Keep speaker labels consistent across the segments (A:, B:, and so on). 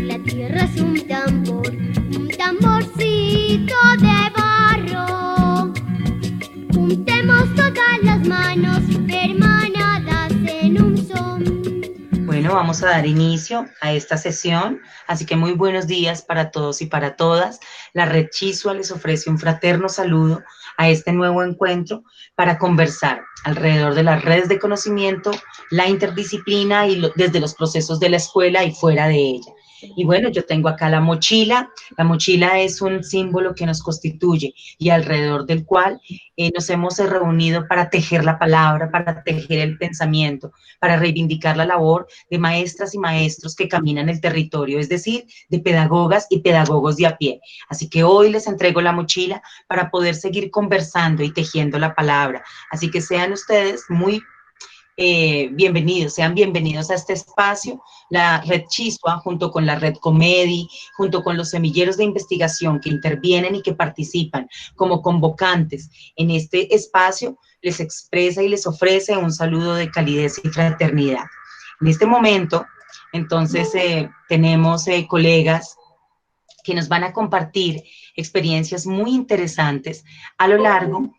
A: La tierra es un tamborcito de barro. Juntemos todas las manos, hermanadas en un son.
B: Bueno, vamos a dar inicio a esta sesión, así que muy buenos días para todos y para todas. La Red Chisua les ofrece un fraterno saludo a este nuevo encuentro para conversar alrededor de las redes de conocimiento, la interdisciplina y desde los procesos de la escuela y fuera de ella. Y bueno, yo tengo acá la mochila. La mochila es un símbolo que nos constituye y alrededor del cual nos hemos reunido para tejer la palabra, para tejer el pensamiento, para reivindicar la labor de maestras y maestros que caminan el territorio, es decir, de pedagogas y pedagogos de a pie. Así que hoy les entrego la mochila para poder seguir conversando y tejiendo la palabra. Así que sean ustedes muy bienvenidos, sean bienvenidos a este espacio. La Red Chisua, junto con la Red Comedi, junto con los semilleros de investigación que intervienen y que participan como convocantes en este espacio, les expresa y les ofrece un saludo de calidez y fraternidad. En este momento, entonces, tenemos colegas que nos van a compartir experiencias muy interesantes a lo largo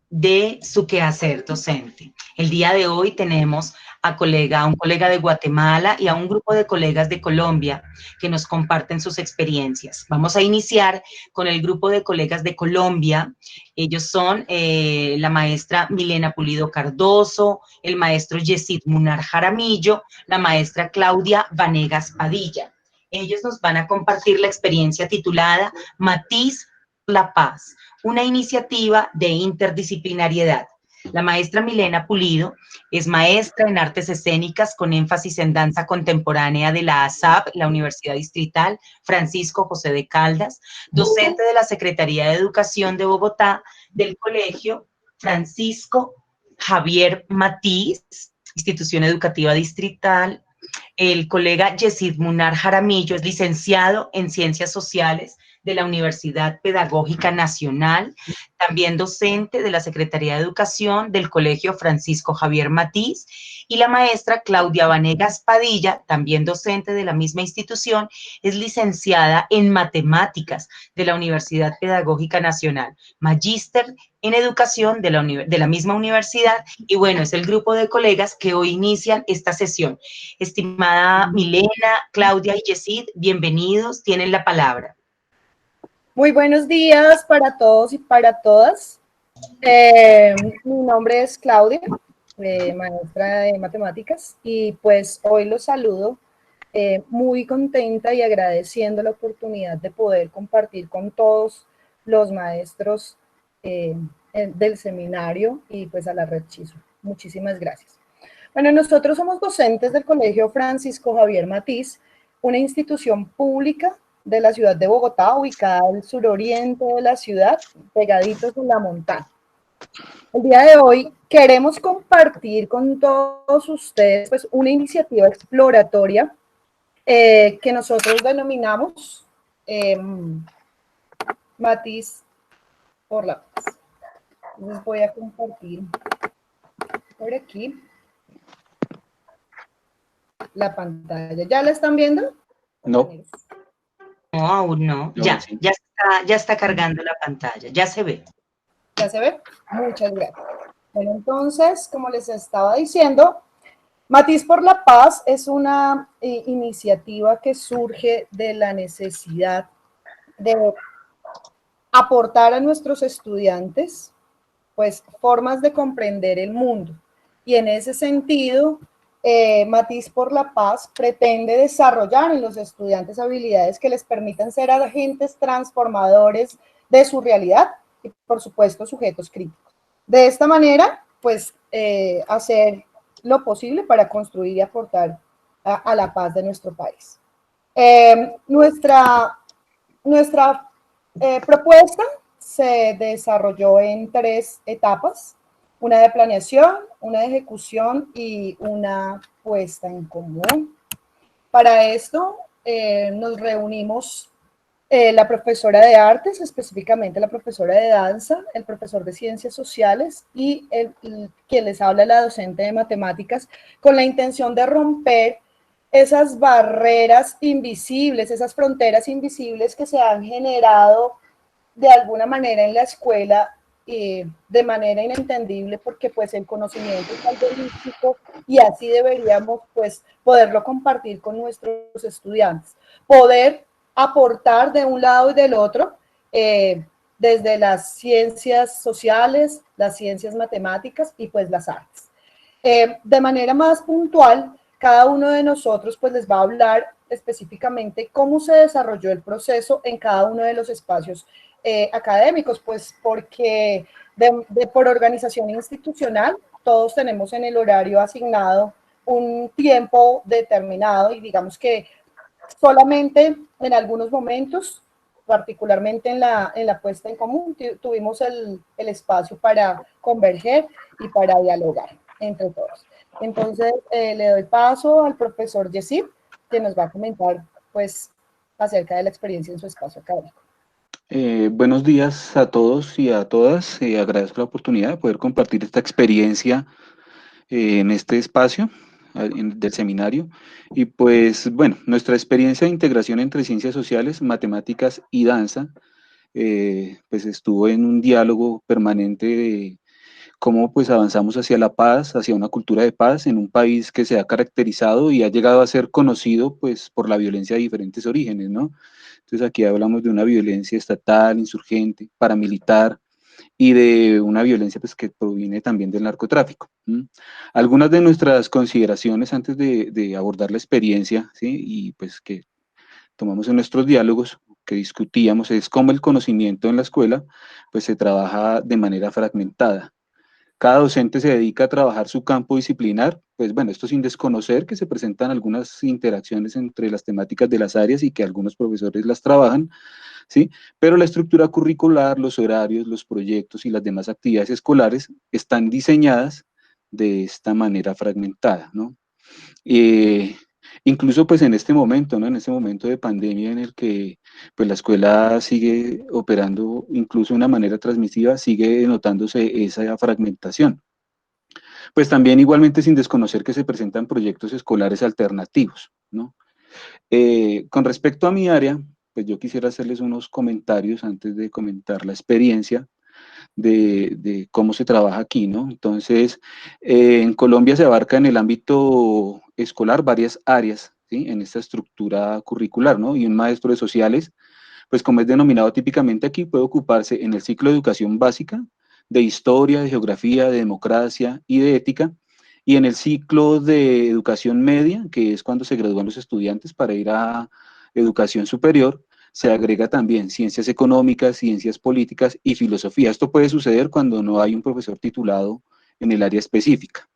B: de su quehacer docente. El día de hoy tenemos a un colega de Guatemala y a un grupo de colegas de Colombia que nos comparten sus experiencias. Vamos a iniciar con el grupo de colegas de Colombia. Ellos son la maestra Milena Pulido Cardoso, el maestro Yesid Munar Jaramillo, la maestra Claudia Vanegas Padilla. Ellos nos van a compartir la experiencia titulada Matiz La Paz, una iniciativa de interdisciplinariedad. La maestra Milena Pulido es maestra en artes escénicas con énfasis en danza contemporánea de la ASAP, la Universidad Distrital Francisco José de Caldas, docente de la Secretaría de Educación de Bogotá, del Colegio Francisco Javier Matiz, Institución Educativa Distrital. El colega Yesid Munar Jaramillo es licenciado en Ciencias Sociales de la Universidad Pedagógica Nacional, también docente de la Secretaría de Educación del Colegio Francisco Javier Matiz, y la maestra Claudia Vanegas Padilla, también docente de la misma institución, es licenciada en Matemáticas de la Universidad Pedagógica Nacional, magíster en Educación de la misma universidad, y bueno, es el grupo de colegas que hoy inician esta sesión. Estimada Milena, Claudia y Yesid, bienvenidos, tienen la palabra.
C: Muy buenos días para todos y para todas. Mi nombre es Claudia, maestra de matemáticas, y pues hoy los saludo muy contenta y agradeciendo la oportunidad de poder compartir con todos los maestros del seminario y pues a la Red Chisua. Muchísimas gracias. Bueno, nosotros somos docentes del Colegio Francisco Javier Matiz, una institución pública de la ciudad de Bogotá, ubicada al suroriente de la ciudad, pegaditos en la montaña. El día de hoy queremos compartir con todos ustedes pues, una iniciativa exploratoria que nosotros denominamos Matiz por la Paz. Entonces voy a compartir por aquí la pantalla. ¿Ya la están viendo?
D: No.
B: No, aún no. Ya está cargando la pantalla, ya se ve.
C: ¿Ya se ve? Muchas gracias. Bueno, entonces, como les estaba diciendo, Matiz por la Paz es una iniciativa que surge de la necesidad de aportar a nuestros estudiantes, pues, formas de comprender el mundo. Y en ese sentido, Matiz por la Paz pretende desarrollar en los estudiantes habilidades que les permitan ser agentes transformadores de su realidad y, por supuesto, sujetos críticos. De esta manera, pues, hacer lo posible para construir y aportar a la paz de nuestro país. Nuestra propuesta se desarrolló en 3 etapas: una de planeación, una de ejecución y una puesta en común. Para esto nos reunimos la profesora de artes, específicamente la profesora de danza, el profesor de ciencias sociales y quien les habla, la docente de matemáticas, con la intención de romper esas barreras invisibles, esas fronteras invisibles que se han generado de alguna manera en la escuela de manera inentendible, porque pues el conocimiento es algo holístico y así deberíamos pues poderlo compartir con nuestros estudiantes, poder aportar de un lado y del otro, desde las ciencias sociales, las ciencias matemáticas y pues las artes. De manera más puntual, cada uno de nosotros pues les va a hablar específicamente cómo se desarrolló el proceso en cada uno de los espacios académicos, pues porque por organización institucional todos tenemos en el horario asignado un tiempo determinado y digamos que solamente en algunos momentos, particularmente en la puesta en común, tuvimos el espacio para converger y para dialogar entre todos. Entonces, le doy paso al profesor Yesib, que nos va a comentar, pues, acerca de la experiencia en su espacio académico.
D: Buenos días a todos y a todas. Agradezco la oportunidad de poder compartir esta experiencia en este espacio del seminario. Y pues, bueno, nuestra experiencia de integración entre ciencias sociales, matemáticas y danza, pues estuvo en un diálogo permanente de cómo pues avanzamos hacia la paz, hacia una cultura de paz en un país que se ha caracterizado y ha llegado a ser conocido pues por la violencia de diferentes orígenes, ¿no? Entonces aquí hablamos de una violencia estatal, insurgente, paramilitar y de una violencia pues que proviene también del narcotráfico. ¿Mm? Algunas de nuestras consideraciones antes de abordar la experiencia, ¿sí? Y pues que tomamos en nuestros diálogos, que discutíamos, es cómo el conocimiento en la escuela pues se trabaja de manera fragmentada. Cada docente se dedica a trabajar su campo disciplinar, pues bueno, esto sin desconocer que se presentan algunas interacciones entre las temáticas de las áreas y que algunos profesores las trabajan, ¿sí? Pero la estructura curricular, los horarios, los proyectos y las demás actividades escolares están diseñadas de esta manera fragmentada, ¿no? Incluso pues en este momento, ¿no? En este momento de pandemia en el que pues la escuela sigue operando incluso de una manera transmisiva, sigue notándose esa fragmentación. Pues también igualmente sin desconocer que se presentan proyectos escolares alternativos, ¿no? Con respecto a mi área, pues yo quisiera hacerles unos comentarios antes de comentar la experiencia de cómo se trabaja aquí, ¿no? Entonces, en Colombia se abarca en el ámbito escolar varias áreas, ¿sí? En esta estructura curricular, ¿no? Y un maestro de sociales, pues como es denominado típicamente aquí, puede ocuparse en el ciclo de educación básica, de historia, de geografía, de democracia y de ética, y en el ciclo de educación media, que es cuando se gradúan los estudiantes para ir a educación superior, se agrega también ciencias económicas, ciencias políticas y filosofía. Esto puede suceder cuando no hay un profesor titulado en el área específica.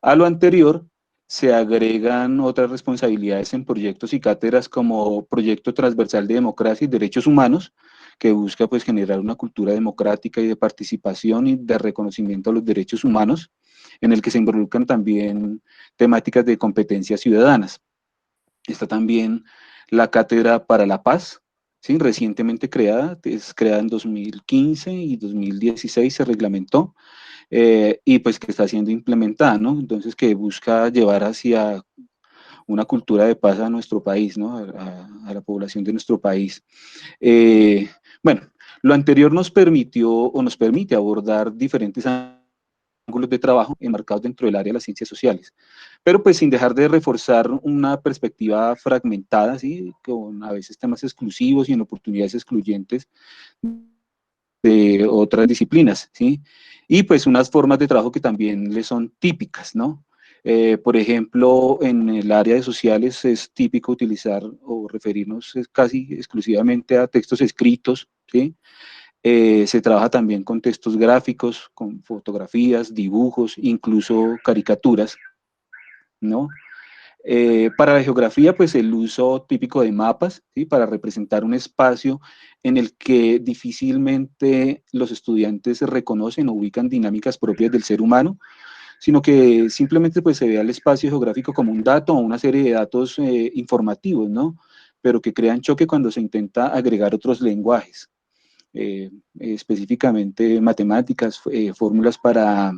D: A lo anterior, se agregan otras responsabilidades en proyectos y cátedras como Proyecto Transversal de Democracia y Derechos Humanos, que busca pues generar una cultura democrática y de participación y de reconocimiento a los derechos humanos, en el que se involucran también temáticas de competencias ciudadanas. Está también la Cátedra para la Paz, ¿sí? Recientemente creada, es creada en 2015 y 2016 se reglamentó, y pues que está siendo implementada, ¿no? Entonces que busca llevar hacia una cultura de paz a nuestro país, ¿no? A la población de nuestro país. Bueno, lo anterior nos permitió o nos permite abordar diferentes ángulos de trabajo enmarcados dentro del área de las ciencias sociales, pero pues sin dejar de reforzar una perspectiva fragmentada, ¿sí? Con a veces temas exclusivos y en oportunidades excluyentes de otras disciplinas, ¿sí? Y pues unas formas de trabajo que también le son típicas, ¿no? Por ejemplo, en el área de sociales es típico utilizar o referirnos casi exclusivamente a textos escritos, ¿sí? Se trabaja también con textos gráficos, con fotografías, dibujos, incluso caricaturas, ¿no? Para la geografía, pues el uso típico de mapas, ¿sí? Para representar un espacio en el que difícilmente los estudiantes reconocen o ubican dinámicas propias del ser humano, sino que simplemente pues se ve al espacio geográfico como un dato o una serie de datos informativos, ¿no? pero que crean choque cuando se intenta agregar otros lenguajes, específicamente matemáticas, fórmulas para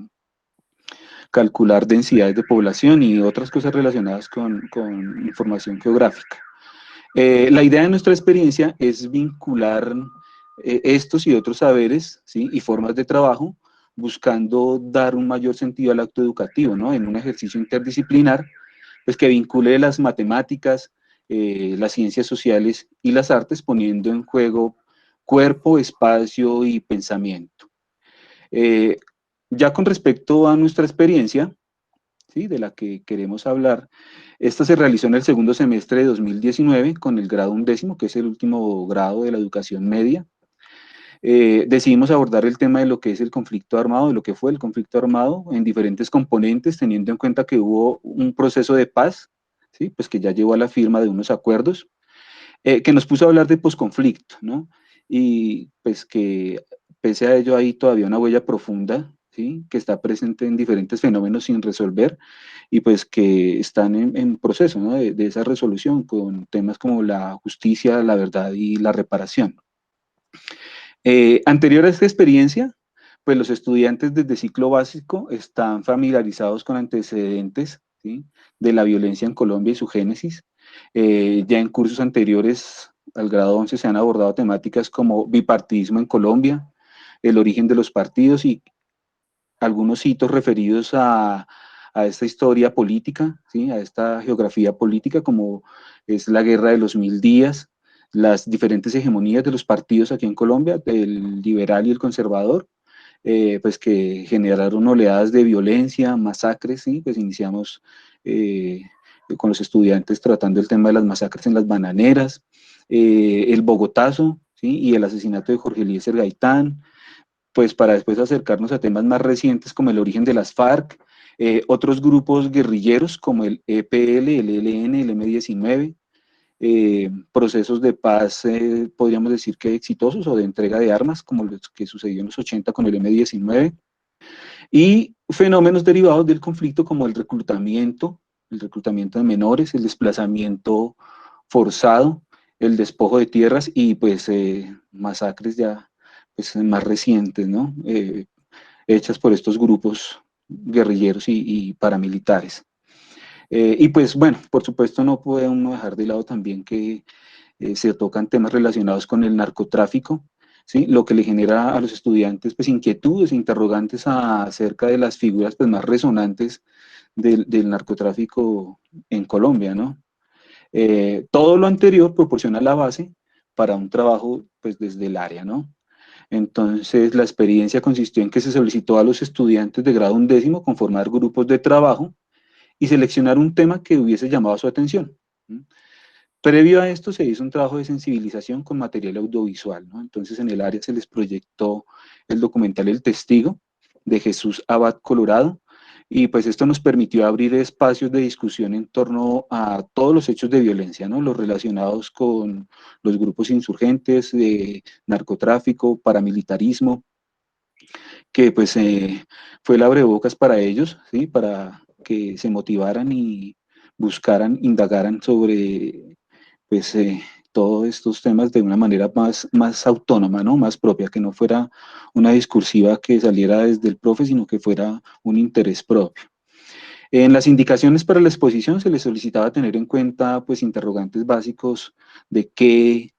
D: calcular densidades de población y otras cosas relacionadas con información geográfica. La idea de nuestra experiencia es vincular estos y otros saberes, ¿sí?, y formas de trabajo, buscando dar un mayor sentido al acto educativo, ¿no?, en un ejercicio interdisciplinar, pues que vincule las matemáticas, las ciencias sociales y las artes, poniendo en juego cuerpo, espacio y pensamiento. Ya con respecto a nuestra experiencia, ¿sí?, de la que queremos hablar, esta se realizó en el segundo semestre de 2019 con el grado 11º, que es el último grado de la educación media. Decidimos abordar el tema de lo que es el conflicto armado, de lo que fue el conflicto armado en diferentes componentes, teniendo en cuenta que hubo un proceso de paz, ¿sí?, pues que ya llevó a la firma de unos acuerdos, que nos puso a hablar de posconflicto, ¿no? Y pues que pese a ello hay todavía una huella profunda, ¿sí?, que está presente en diferentes fenómenos sin resolver y pues que están en proceso, ¿no?, de esa resolución con temas como la justicia, la verdad y la reparación. Anterior a esta experiencia, pues los estudiantes desde ciclo básico están familiarizados con antecedentes, ¿sí?, de la violencia en Colombia y su génesis. Ya en cursos anteriores al grado 11 se han abordado temáticas como bipartidismo en Colombia, el origen de los partidos y algunos hitos referidos a esta historia política, ¿sí?, a esta geografía política, como es la Guerra de los 1000 días, las diferentes hegemonías de los partidos aquí en Colombia, el liberal y el conservador, pues que generaron oleadas de violencia, masacres, ¿sí? Pues iniciamos con los estudiantes tratando el tema de las masacres en las bananeras, el Bogotazo, ¿sí?, y el asesinato de Jorge Eliezer Gaitán, pues para después acercarnos a temas más recientes como el origen de las FARC, otros grupos guerrilleros como el EPL, el ELN, el M-19, procesos de paz, podríamos decir que exitosos, o de entrega de armas, como los que sucedió en los 80 con el M-19, y fenómenos derivados del conflicto como el reclutamiento de menores, el desplazamiento forzado, el despojo de tierras y pues masacres ya pues, más recientes, ¿no? Hechas por estos grupos guerrilleros y paramilitares. Y pues bueno, por supuesto no podemos dejar de lado también que se tocan temas relacionados con el narcotráfico, ¿sí?, lo que le genera a los estudiantes pues inquietudes, interrogantes acerca de las figuras pues más resonantes del narcotráfico en Colombia, ¿no? Todo lo anterior proporciona la base para un trabajo pues desde el área, ¿no? Entonces la experiencia consistió en que se solicitó a los estudiantes de grado 11º conformar grupos de trabajo y seleccionar un tema que hubiese llamado su atención. Previo a esto se hizo un trabajo de sensibilización con material audiovisual, ¿no? Entonces en el área se les proyectó el documental El Testigo de Jesús Abad Colorado, y pues esto nos permitió abrir espacios de discusión en torno a todos los hechos de violencia, ¿no?, los relacionados con los grupos insurgentes, de narcotráfico, paramilitarismo, que pues fue el abrebocas para ellos, ¿sí?, para que se motivaran y buscaran, indagaran sobre pues todos estos temas de una manera más autónoma, ¿no?, más propia, que no fuera una discursiva que saliera desde el profe, sino que fuera un interés propio. En las indicaciones para la exposición se les solicitaba tener en cuenta pues interrogantes básicos de qué,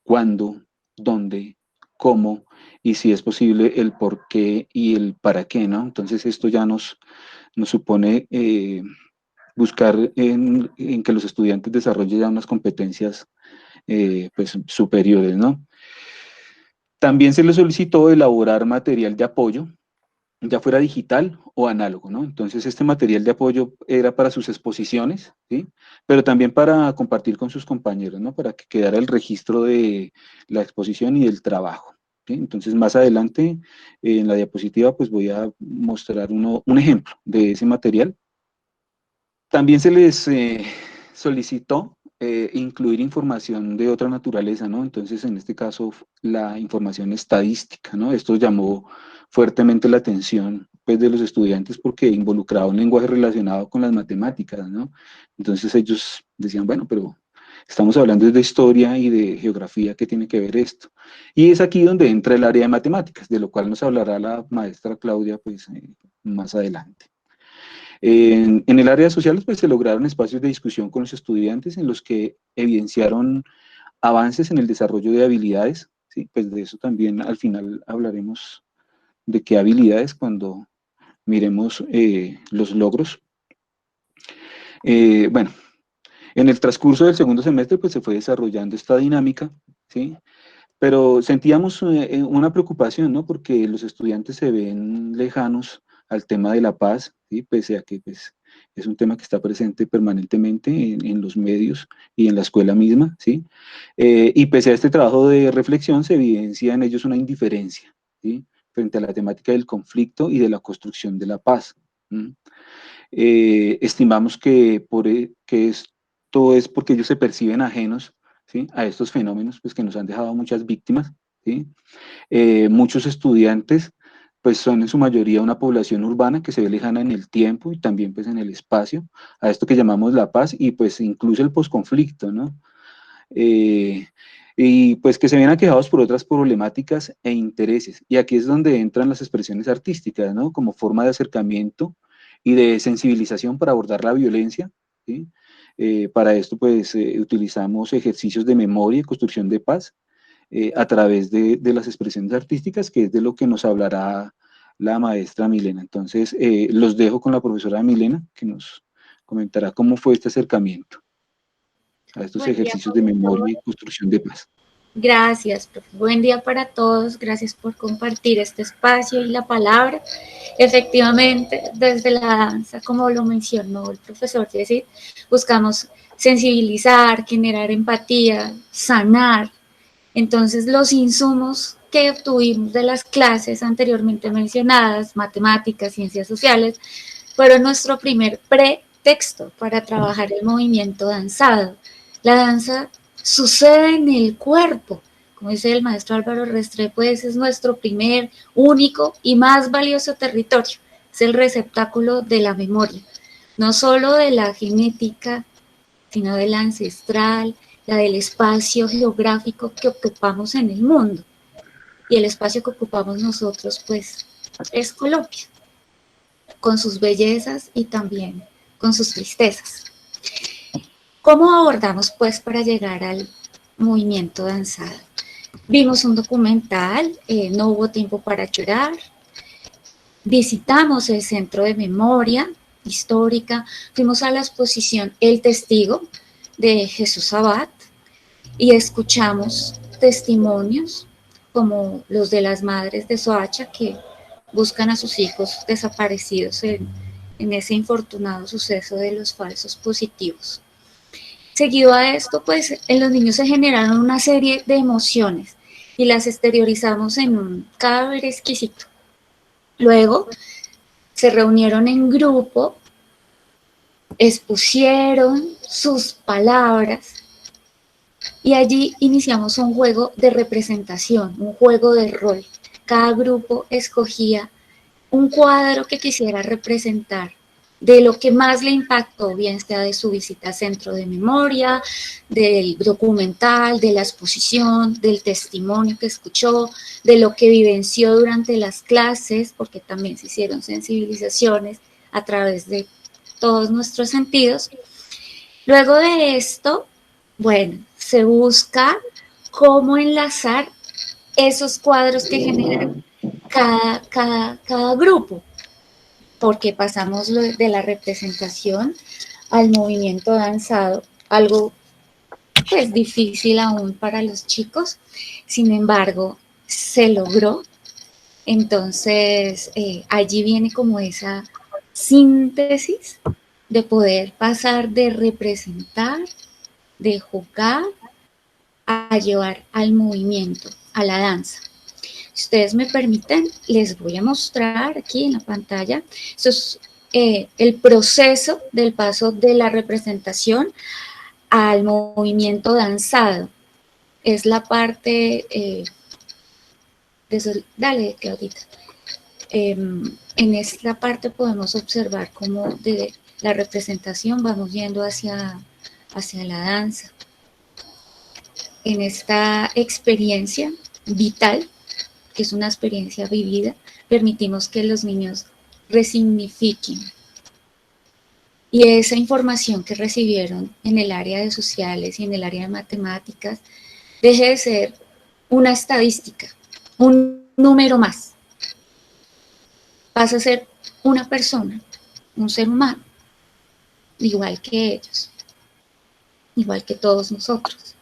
D: cuándo, dónde, cómo, y si es posible el por qué y el para qué, ¿no? Entonces esto ya nos supone buscar en que los estudiantes desarrollen ya unas competencias pues, superiores, ¿no? También se les solicitó elaborar material de apoyo, ya fuera digital o análogo, ¿no? Entonces este material de apoyo era para sus exposiciones, ¿sí?, pero también para compartir con sus compañeros, ¿no?, para que quedara el registro de la exposición y del trabajo, ¿sí? Entonces más adelante en la diapositiva pues voy a mostrar un ejemplo de ese material. También se les solicitó incluir información de otra naturaleza, ¿no? Entonces, en este caso, la información estadística, ¿no? Esto llamó fuertemente la atención, pues, de los estudiantes porque involucraba un lenguaje relacionado con las matemáticas, ¿no? Entonces ellos decían, bueno, pero Estamos hablando de historia y de geografía que tiene que ver esto. Y es aquí donde entra el área de matemáticas, de lo cual nos hablará la maestra Claudia pues, más adelante. En el área de sociales pues, se lograron espacios de discusión con los estudiantes en los que evidenciaron avances en el desarrollo de habilidades, ¿sí? Pues de eso también al final hablaremos de qué habilidades cuando miremos los logros. Bueno, en el transcurso del segundo semestre pues se fue desarrollando esta dinámica, ¿sí? Pero sentíamos una preocupación, ¿no? Porque los estudiantes se ven lejanos al tema de la paz, ¿sí? Pese a que pues, es un tema que está presente permanentemente en los medios y en la escuela misma, ¿sí? Y pese a este trabajo de reflexión, se evidencia en ellos una indiferencia, ¿sí? Frente a la temática del conflicto y de la construcción de la paz. Estimamos que esto es porque ellos se perciben ajenos, ¿sí? A estos fenómenos pues, que nos han dejado muchas víctimas, ¿sí? Muchos estudiantes pues son en su mayoría una población urbana que se ve lejana en el tiempo y también pues en el espacio, a esto que llamamos la paz y pues incluso el posconflicto, ¿no? Y pues que se ven aquejados por otras problemáticas e intereses. Y aquí es donde entran las expresiones artísticas, ¿no? Como forma de acercamiento y de sensibilización para abordar la violencia, ¿sí? Para esto pues utilizamos ejercicios de memoria y construcción de paz a través de las expresiones artísticas, que es de lo que nos hablará la maestra Milena. Entonces, los dejo con la profesora Milena, que nos comentará cómo fue este acercamiento a estos
E: Buen día,
D: ejercicios de
E: profesor.
D: memoria y construcción de paz.
E: Gracias, profe. Buen día para todos. Gracias por compartir este espacio y la palabra. Efectivamente, desde la danza, como lo mencionó el profesor Jessit, buscamos sensibilizar, generar empatía, sanar. Entonces, los insumos que obtuvimos de las clases anteriormente mencionadas, matemáticas, ciencias sociales, fueron nuestro primer pretexto para trabajar el movimiento danzado. La danza sucede en el cuerpo, como dice el maestro Álvaro Restrepo, ese es nuestro primer, único y más valioso territorio, es el receptáculo de la memoria, no solo de la genética, sino de la ancestral, la del espacio geográfico que ocupamos en el mundo. Y el espacio que ocupamos nosotros, pues, es Colombia, con sus bellezas y también con sus tristezas. ¿Cómo abordamos, pues, para llegar al movimiento danzado? Vimos un documental, No hubo tiempo para llorar, visitamos el Centro de Memoria Histórica, fuimos a la exposición El Testigo de Jesús Abad y escuchamos testimonios como los de las madres de Soacha que buscan a sus hijos desaparecidos en ese infortunado suceso de los falsos positivos. Seguido a esto, pues en los niños se generaron una serie de emociones y las exteriorizamos en un cadáver exquisito. Luego se reunieron en grupo, expusieron sus palabras y allí iniciamos un juego de representación, un juego de rol. Cada grupo escogía un cuadro que quisiera representar de lo que más le impactó, bien sea de su visita al centro de memoria, del documental, de la exposición, del testimonio que escuchó, de lo que vivenció durante las clases, porque también se hicieron sensibilizaciones a través de todos nuestros sentidos. Luego de esto, bueno, se busca cómo enlazar esos cuadros que generan cada grupo, porque pasamos de la representación al movimiento danzado, algo pues difícil aún para los chicos, sin embargo, se logró. Entonces, allí viene como esa síntesis de poder pasar de representar, de jugar, a llevar al movimiento, a la danza. Si ustedes me permiten, les voy a mostrar aquí en la pantalla. Esto es el proceso del paso de la representación al movimiento danzado. Es la parte... dale, Claudita. En esta parte podemos observar cómo de la representación vamos yendo hacia la danza. en esta experiencia vital, que es una experiencia vivida, permitimos que los niños resignifiquen. Y esa información que recibieron en el área de sociales y en el área de matemáticas deje de ser una estadística, un número más. Pasa a ser una persona, un ser humano, igual que ellos, igual que todos nosotros.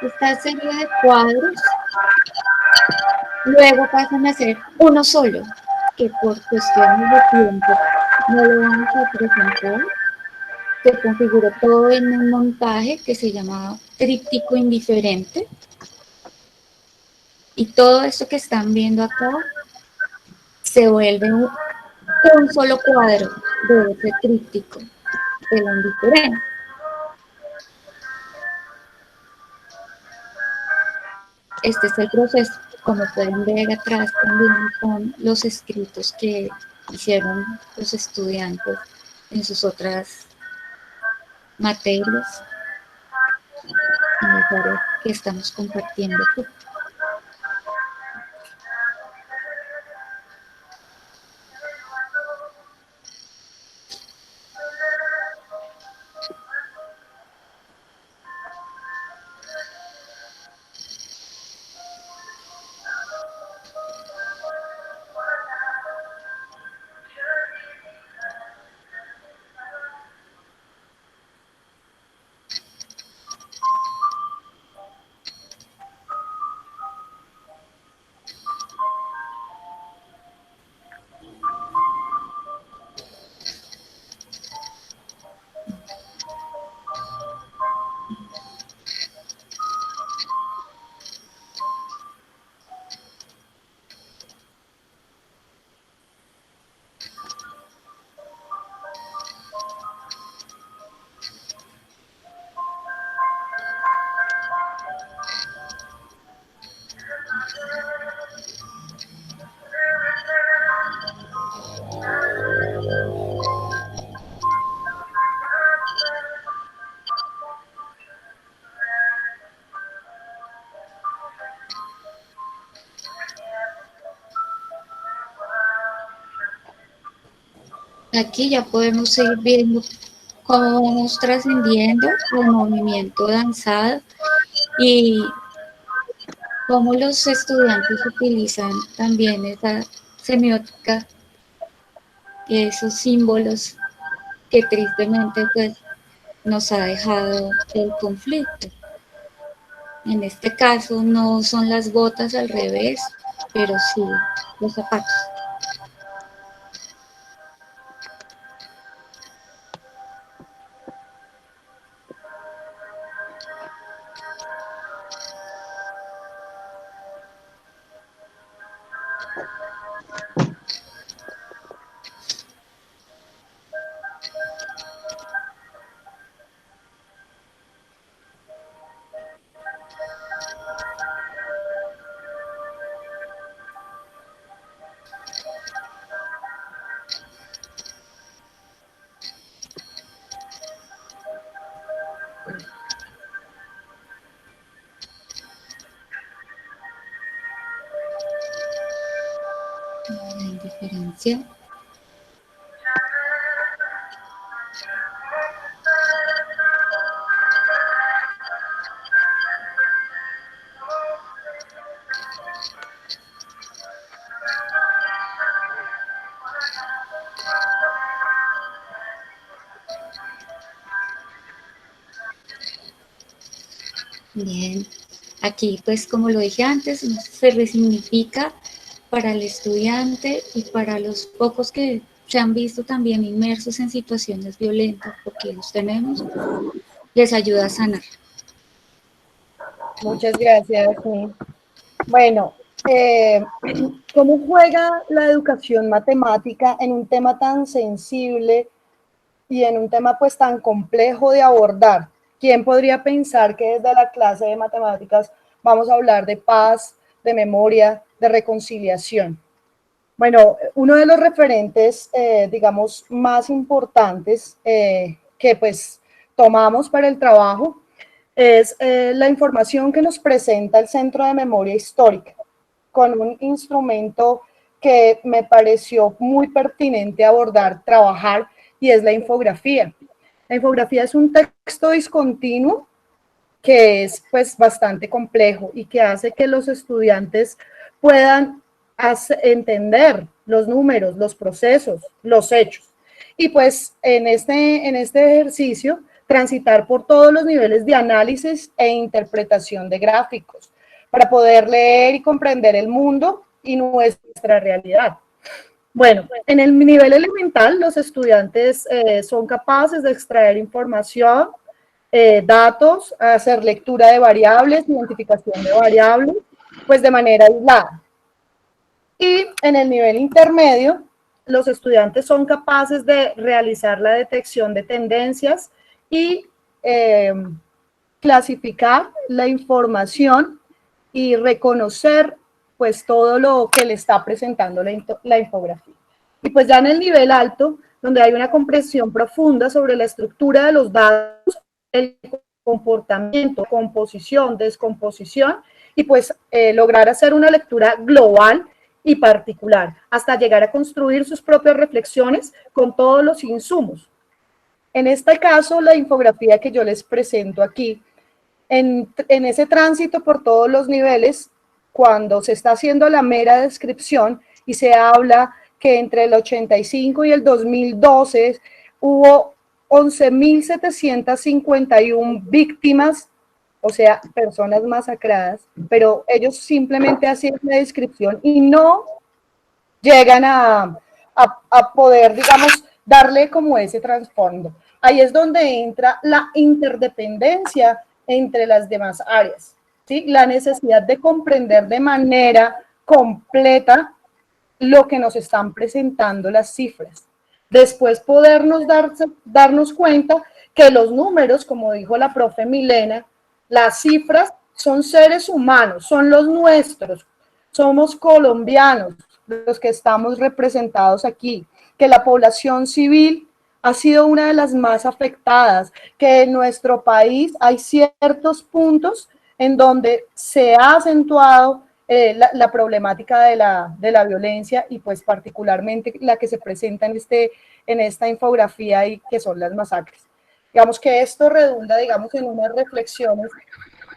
E: Esta serie de cuadros luego pasan a ser uno solo, que por cuestiones de tiempo no lo vamos a presentar. Se configuró todo en un montaje que se llamaba tríptico indiferente. Y todo esto que están viendo acá se vuelve un solo cuadro de ese tríptico de la indiferencia. Este es el proceso, como pueden ver atrás también con los escritos que hicieron los estudiantes en sus otras materias, en las áreas que estamos compartiendo aquí. Aquí ya podemos seguir viendo cómo vamos trascendiendo el movimiento danzado y cómo los estudiantes utilizan también esa semiótica, esos símbolos que tristemente pues nos ha dejado el conflicto. En este caso no son las botas al revés, pero sí los zapatos. La indiferencia. Bien, aquí pues como lo dije antes, se resignifica para el estudiante y para los pocos que se han visto también inmersos en situaciones violentas, porque los tenemos, les ayuda a sanar.
C: Muchas gracias. Sí. Bueno, ¿cómo juega la educación matemática en un tema tan sensible y en un tema pues tan complejo de abordar? ¿Quién podría pensar que desde la clase de matemáticas vamos a hablar de paz, de memoria, de reconciliación? Bueno, uno de los referentes, digamos, más importantes que pues tomamos para el trabajo es la información que nos presenta el Centro de Memoria Histórica, con un instrumento que me pareció muy pertinente abordar, trabajar, y es la infografía. La infografía es un texto discontinuo que es pues bastante complejo y que hace que los estudiantes puedan entender los números, los procesos, los hechos. Y pues en este ejercicio transitar por todos los niveles de análisis e interpretación de gráficos para poder leer y comprender el mundo y nuestra realidad. Bueno, en el nivel elemental los estudiantes son capaces de extraer información, datos, hacer lectura de variables, identificación de variables, pues de manera aislada. Y en el nivel intermedio, los estudiantes son capaces de realizar la detección de tendencias y clasificar la información y reconocer pues todo lo que le está presentando la infografía. Y pues ya en el nivel alto, donde hay una comprensión profunda sobre la estructura de los datos, el comportamiento, composición, descomposición, y pues lograr hacer una lectura global y particular, hasta llegar a construir sus propias reflexiones con todos los insumos. En este caso, la infografía que yo les presento aquí, en ese tránsito por todos los niveles, cuando se está haciendo la mera descripción y se habla que entre el 85 y el 2012 hubo 11.751 víctimas, o sea, personas masacradas, pero ellos simplemente hacen la descripción y no llegan a poder, digamos, darle como ese trasfondo. Ahí es donde entra la interdependencia entre las demás áreas, ¿sí? La necesidad de comprender de manera completa lo que nos están presentando las cifras. Después podernos darnos cuenta que los números, como dijo la profe Milena, las cifras son seres humanos, son los nuestros, somos colombianos los que estamos representados aquí, que la población civil ha sido una de las más afectadas, que en nuestro país hay ciertos puntos en donde se ha acentuado la problemática de la violencia y pues particularmente la que se presenta en esta infografía y que son las masacres. Digamos que esto redunda, digamos, en unas reflexiones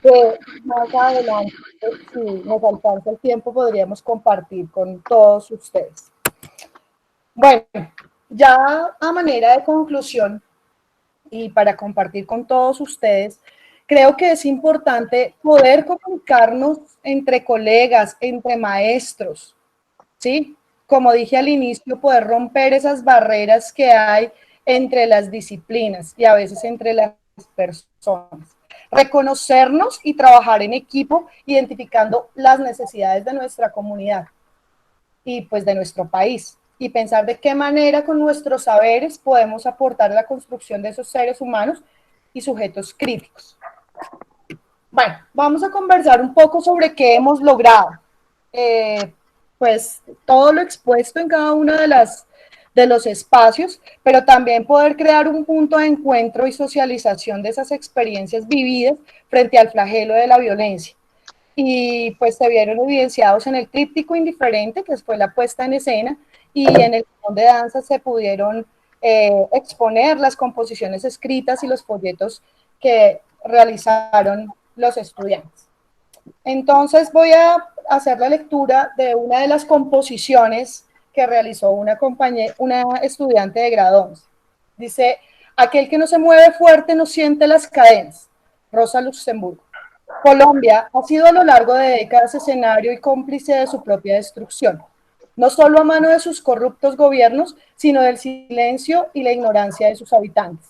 C: que más adelante, si nos alcanza el tiempo, podríamos compartir con todos ustedes. Bueno, ya a manera de conclusión y para compartir con todos ustedes, creo que es importante poder comunicarnos entre colegas, entre maestros, ¿sí? Como dije al inicio, poder romper esas barreras que hay entre las disciplinas y a veces entre las personas. Reconocernos y trabajar en equipo, identificando las necesidades de nuestra comunidad y pues de nuestro país. Y pensar de qué manera con nuestros saberes podemos aportar a la construcción de esos seres humanos y sujetos críticos. Bueno, vamos a conversar un poco sobre qué hemos logrado. Pues todo lo expuesto en cada una de los espacios, pero también poder crear un punto de encuentro y socialización de esas experiencias vividas frente al flagelo de la violencia. Y pues se vieron evidenciados en el tríptico indiferente, que fue la puesta en escena, y en el salón de danza se pudieron exponer las composiciones escritas y los folletos que realizaron los estudiantes. Entonces voy a hacer la lectura de una de las composiciones que realizó una estudiante de grado 11. Dice: aquel que no se mueve fuerte no siente las cadenas. Rosa Luxemburgo. Colombia ha sido a lo largo de décadas escenario y cómplice de su propia destrucción, no solo a mano de sus corruptos gobiernos, sino del silencio y la ignorancia de sus habitantes.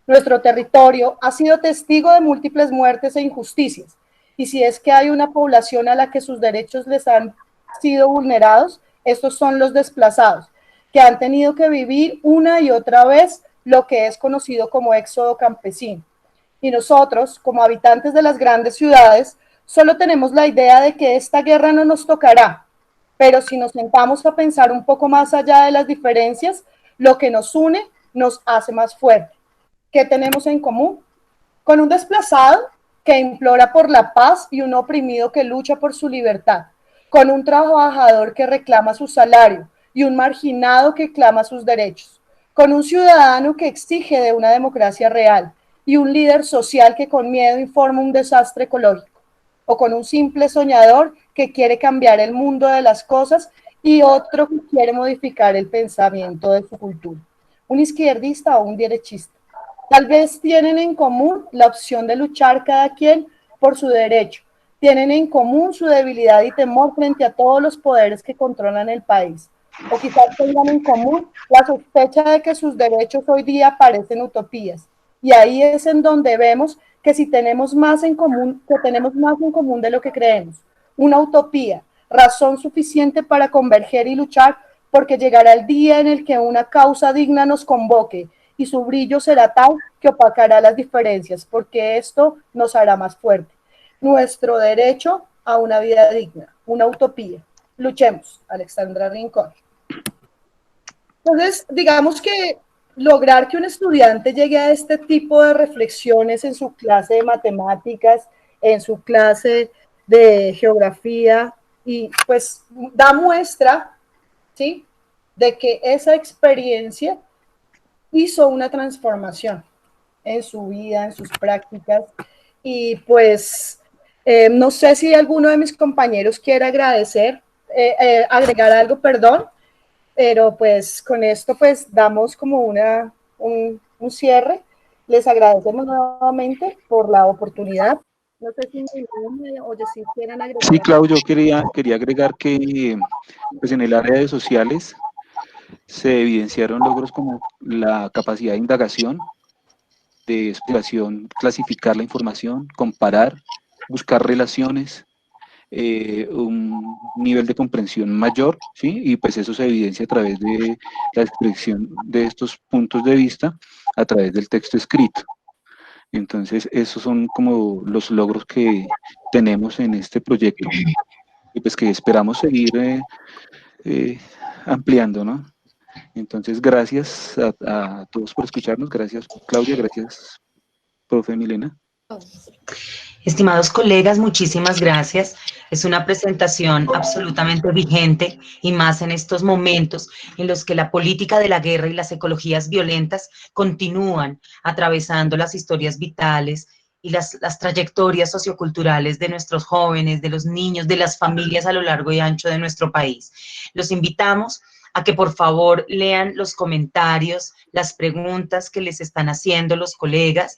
C: Nuestro territorio ha sido testigo de múltiples muertes e injusticias, y si es que hay una población a la que sus derechos les han sido vulnerados, estos son los desplazados, que han tenido que vivir una y otra vez lo que es conocido como éxodo campesino. Y nosotros, como habitantes de las grandes ciudades, solo tenemos la idea de que esta guerra no nos tocará, pero si nos sentamos a pensar un poco más allá de las diferencias, lo que nos une nos hace más fuerte. ¿Qué tenemos en común? Con un desplazado que implora por la paz y un oprimido que lucha por su libertad, con un trabajador que reclama su salario y un marginado que clama sus derechos, con un ciudadano que exige de una democracia real y un líder social que con miedo informa un desastre ecológico, o con un simple soñador que quiere cambiar el mundo de las cosas y otro que quiere modificar el pensamiento de su cultura, un izquierdista o un derechista. Tal vez tienen en común la opción de luchar cada quien por su derecho, tienen en común su debilidad y temor frente a todos los poderes que controlan el país, o quizás tengan en común la sospecha de que sus derechos hoy día parecen utopías. Y ahí es en donde vemos que tenemos más en común de lo que creemos. Una utopía, razón suficiente para converger y luchar, porque llegará el día en el que una causa digna nos convoque y su brillo será tal que opacará las diferencias, porque esto nos hará más fuerte. Nuestro derecho a una vida digna, una utopía. Luchemos, Alexandra Rincón. Entonces, digamos que lograr que un estudiante llegue a este tipo de reflexiones en su clase de matemáticas, en su clase de geografía, y pues da muestra, ¿sí?, de que esa experiencia hizo una transformación en su vida, en sus prácticas, y pues no sé si alguno de mis compañeros quiere agregar algo, perdón, pero pues con esto pues damos como un cierre. Les agradecemos nuevamente por la oportunidad. No sé si si quieren agregar.
D: Sí, Claudio, yo quería agregar que pues en el área de sociales se evidenciaron logros como la capacidad de indagación, de exploración, clasificar la información, comparar, buscar relaciones, un nivel de comprensión mayor, ¿sí? Y pues eso se evidencia a través de la expresión de estos puntos de vista a través del texto escrito. Entonces, esos son como los logros que tenemos en este proyecto y pues que esperamos seguir ampliando, ¿no? Entonces, gracias a todos por escucharnos. Gracias, Claudia. Gracias, profe Milena.
B: Estimados colegas, muchísimas gracias. Es una presentación absolutamente vigente y más en estos momentos en los que la política de la guerra y las ecologías violentas continúan atravesando las historias vitales y las trayectorias socioculturales de nuestros jóvenes, de los niños, de las familias a lo largo y ancho de nuestro país. Los invitamos a que por favor lean los comentarios, las preguntas que les están haciendo los colegas,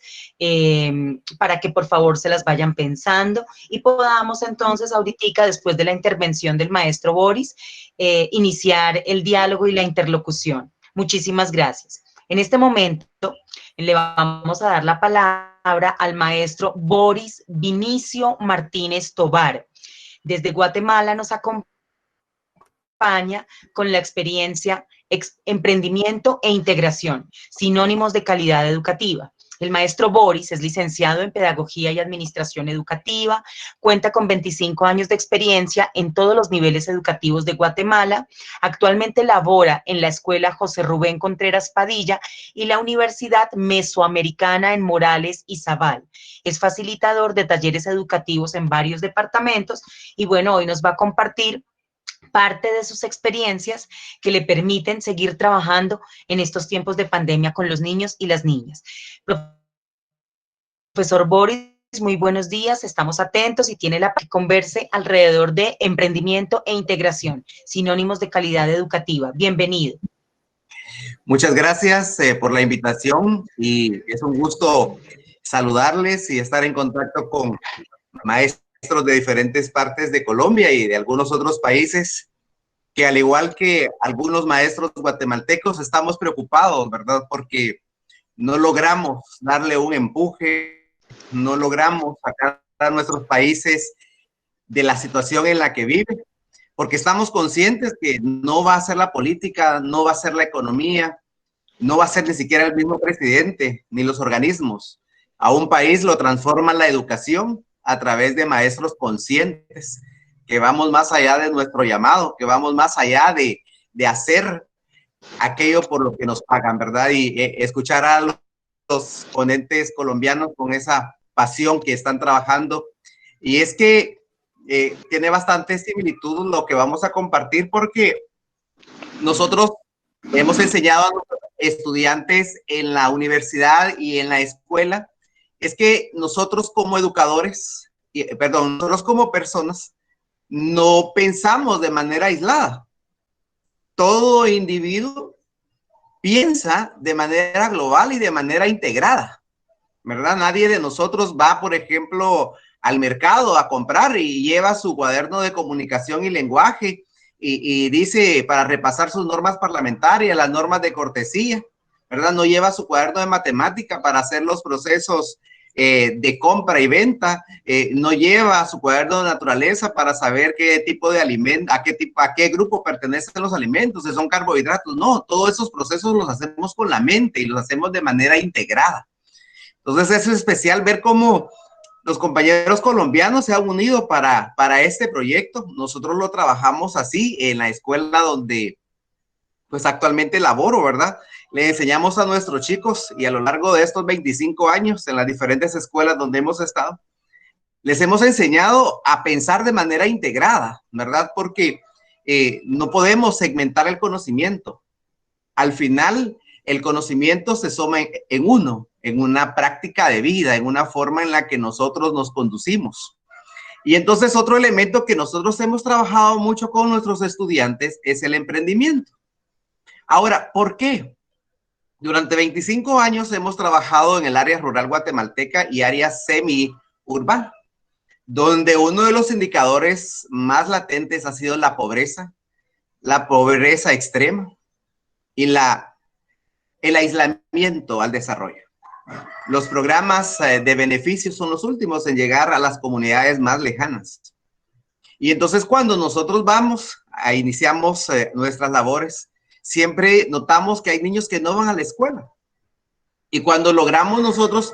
B: para que por favor se las vayan pensando y podamos entonces ahorita, después de la intervención del maestro Boris, iniciar el diálogo y la interlocución. Muchísimas gracias. En este momento le vamos a dar la palabra al maestro Boris Vinicio Martínez Tovar. Desde Guatemala nos acompaña con la experiencia Emprendimiento e Integración, sinónimos de calidad educativa. El maestro Boris es licenciado en Pedagogía y Administración Educativa, cuenta con 25 años de experiencia en todos los niveles educativos de Guatemala, actualmente labora en la Escuela José Rubén Contreras Padilla y la Universidad Mesoamericana en Morales y Zaval. Es facilitador de talleres educativos en varios departamentos y bueno, hoy nos va a compartir parte de sus experiencias que le permiten seguir trabajando en estos tiempos de pandemia con los niños y las niñas. Profesor Boris, muy buenos días, estamos atentos y tiene la que converse alrededor de emprendimiento e integración, sinónimos de calidad educativa. Bienvenido.
F: Muchas gracias por la invitación y es un gusto saludarles y estar en contacto con maestros de diferentes partes de Colombia y de algunos otros países que, al igual que algunos maestros guatemaltecos, estamos preocupados, ¿verdad? Porque no logramos darle un empuje, no logramos sacar a nuestros países de la situación en la que viven, porque estamos conscientes que no va a ser la política, no va a ser la economía, no va a ser ni siquiera el mismo presidente ni los organismos. A un país lo transforma la educación a través de maestros conscientes, que vamos más allá de nuestro llamado, que vamos más allá de hacer aquello por lo que nos pagan, ¿verdad? Y escuchar a los ponentes colombianos con esa pasión que están trabajando. Y es que tiene bastante similitud lo que vamos a compartir, porque nosotros hemos enseñado a nuestros estudiantes en la universidad y en la escuela, es que nosotros como educadores, nosotros como personas, no pensamos de manera aislada. Todo individuo piensa de manera global y de manera integrada, ¿verdad? Nadie de nosotros va, por ejemplo, al mercado a comprar y lleva su cuaderno de comunicación y lenguaje y dice para repasar sus normas parlamentarias, las normas de cortesía, ¿verdad? No lleva su cuaderno de matemática para hacer los procesos de compra y venta, no lleva su cuaderno de naturaleza para saber qué tipo de alimento, a qué grupo pertenecen los alimentos, si son carbohidratos. No, todos esos procesos los hacemos con la mente y los hacemos de manera integrada. Entonces es especial ver cómo los compañeros colombianos se han unido para este proyecto. Nosotros lo trabajamos así en la escuela donde pues actualmente laboro, ¿verdad? Le enseñamos a nuestros chicos y a lo largo de estos 25 años en las diferentes escuelas donde hemos estado, les hemos enseñado a pensar de manera integrada, ¿verdad? Porque no podemos segmentar el conocimiento. Al final, el conocimiento se suma en uno, en una práctica de vida, en una forma en la que nosotros nos conducimos. Y entonces otro elemento que nosotros hemos trabajado mucho con nuestros estudiantes es el emprendimiento. Ahora, ¿por qué? Durante 25 años hemos trabajado en el área rural guatemalteca y área semi-urbana, donde uno de los indicadores más latentes ha sido la pobreza extrema y el aislamiento al desarrollo. Los programas de beneficios son los últimos en llegar a las comunidades más lejanas. Y entonces cuando nosotros iniciamos nuestras labores, siempre notamos que hay niños que no van a la escuela. Y cuando logramos nosotros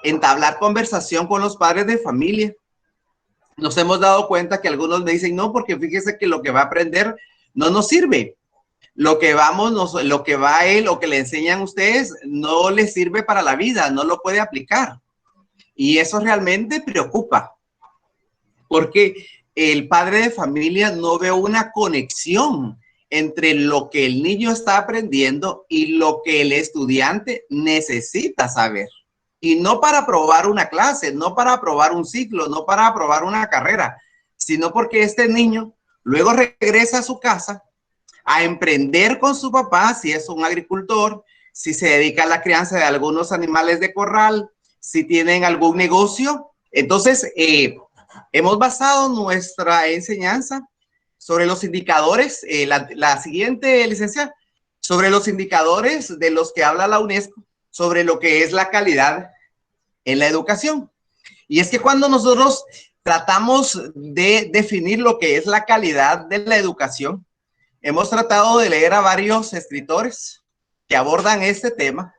F: entablar conversación con los padres de familia, nos hemos dado cuenta que algunos me dicen, no, porque fíjese que lo que va a aprender no nos sirve. Lo que va a él o que le enseñan ustedes no le sirve para la vida, no lo puede aplicar. Y eso realmente preocupa, porque el padre de familia no ve una conexión entre lo que el niño está aprendiendo y lo que el estudiante necesita saber. Y no para aprobar una clase, no para aprobar un ciclo, no para aprobar una carrera, sino porque este niño luego regresa a su casa a emprender con su papá, si es un agricultor, si se dedica a la crianza de algunos animales de corral, si tienen algún negocio. Entonces, hemos basado nuestra enseñanza sobre los indicadores, la siguiente, licenciada, sobre los indicadores de los que habla la UNESCO, sobre lo que es la calidad en la educación. Y es que cuando nosotros tratamos de definir lo que es la calidad de la educación, hemos tratado de leer a varios escritores que abordan este tema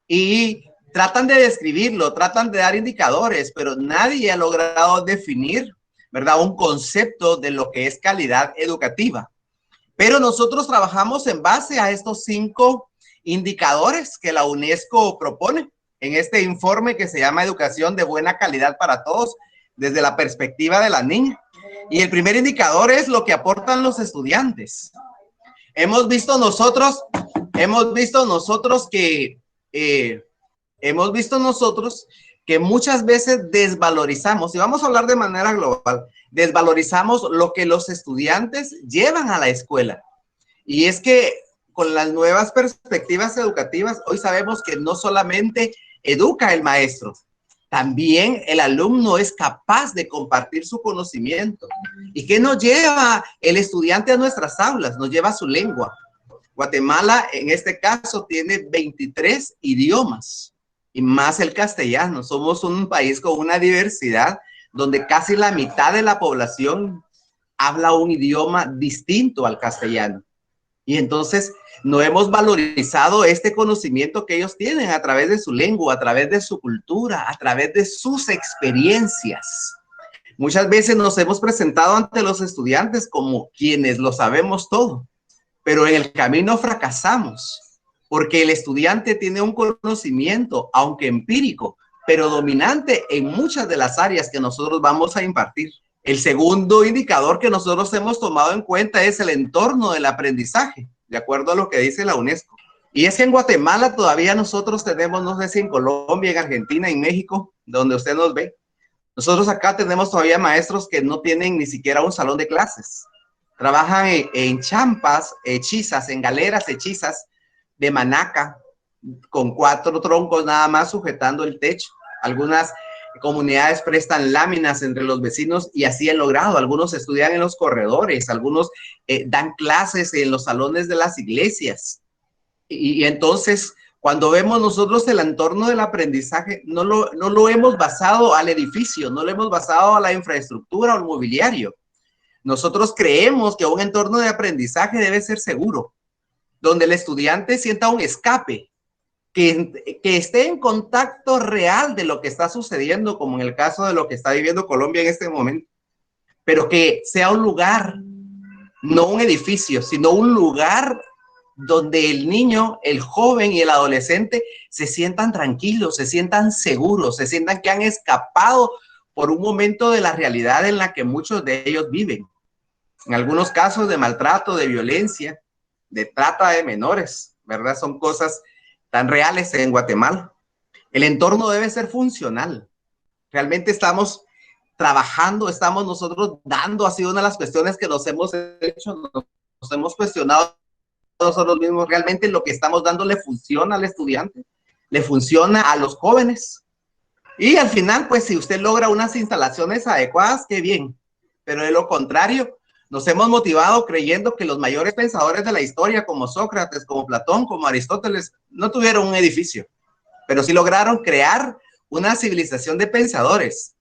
F: y tratan de describirlo, tratan de dar indicadores, pero nadie ha logrado definir, ¿verdad?, un concepto de lo que es calidad educativa. Pero nosotros trabajamos en base a estos 5 indicadores que la UNESCO propone en este informe que se llama Educación de Buena Calidad para Todos, desde la perspectiva de la niña. Y el primer indicador es lo que aportan los estudiantes. Hemos visto nosotros que muchas veces desvalorizamos, y vamos a hablar de manera global, desvalorizamos lo que los estudiantes llevan a la escuela. Y es que con las nuevas perspectivas educativas, hoy sabemos que no solamente educa el maestro, también el alumno es capaz de compartir su conocimiento. ¿Y qué nos lleva el estudiante a nuestras aulas? Nos lleva su lengua. Guatemala, en este caso, tiene 23 idiomas y más el castellano. Somos un país con una diversidad donde casi la mitad de la población habla un idioma distinto al castellano. Y entonces no hemos valorizado este conocimiento que ellos tienen a través de su lengua, a través de su cultura, a través de sus experiencias. Muchas veces nos hemos presentado ante los estudiantes como quienes lo sabemos todo, pero en el camino fracasamos, porque el estudiante tiene un conocimiento, aunque empírico, pero dominante en muchas de las áreas que nosotros vamos a impartir. El segundo indicador que nosotros hemos tomado en cuenta es el entorno del aprendizaje, de acuerdo a lo que dice la UNESCO. Y es que en Guatemala todavía nosotros tenemos, no sé si en Colombia, en Argentina, en México, donde usted nos ve, nosotros acá tenemos todavía maestros que no tienen ni siquiera un salón de clases. Trabajan en champas, hechizas, en galeras hechizas de manaca, con 4 troncos nada más sujetando el techo. Algunas comunidades prestan láminas entre los vecinos y así han logrado. Algunos estudian en los corredores, algunos dan clases en los salones de las iglesias. Y entonces, cuando vemos nosotros el entorno del aprendizaje, no lo hemos basado al edificio, no lo hemos basado a la infraestructura o al mobiliario. Nosotros creemos que un entorno de aprendizaje debe ser seguro, donde el estudiante sienta un escape, que esté en contacto real de lo que está sucediendo, como en el caso de lo que está viviendo Colombia en este momento, pero que sea un lugar, no un edificio, sino un lugar donde el niño, el joven y el adolescente se sientan tranquilos, se sientan seguros, se sientan que han escapado por un momento de la realidad en la que muchos de ellos viven. En algunos casos de maltrato, de violencia, de trata de menores, ¿verdad? Son cosas tan reales en Guatemala. El entorno debe ser funcional. Realmente estamos trabajando, estamos nosotros dando, ha sido una de las cuestiones que nos hemos hecho, nos hemos cuestionado nosotros mismos, realmente lo que estamos dando le funciona al estudiante, le funciona a los jóvenes. Y al final, pues si usted logra unas instalaciones adecuadas, qué bien. Pero de lo contrario, nos hemos motivado creyendo que los mayores pensadores de la historia, como Sócrates, como Platón, como Aristóteles, no tuvieron un edificio, pero sí lograron crear una civilización de pensadores.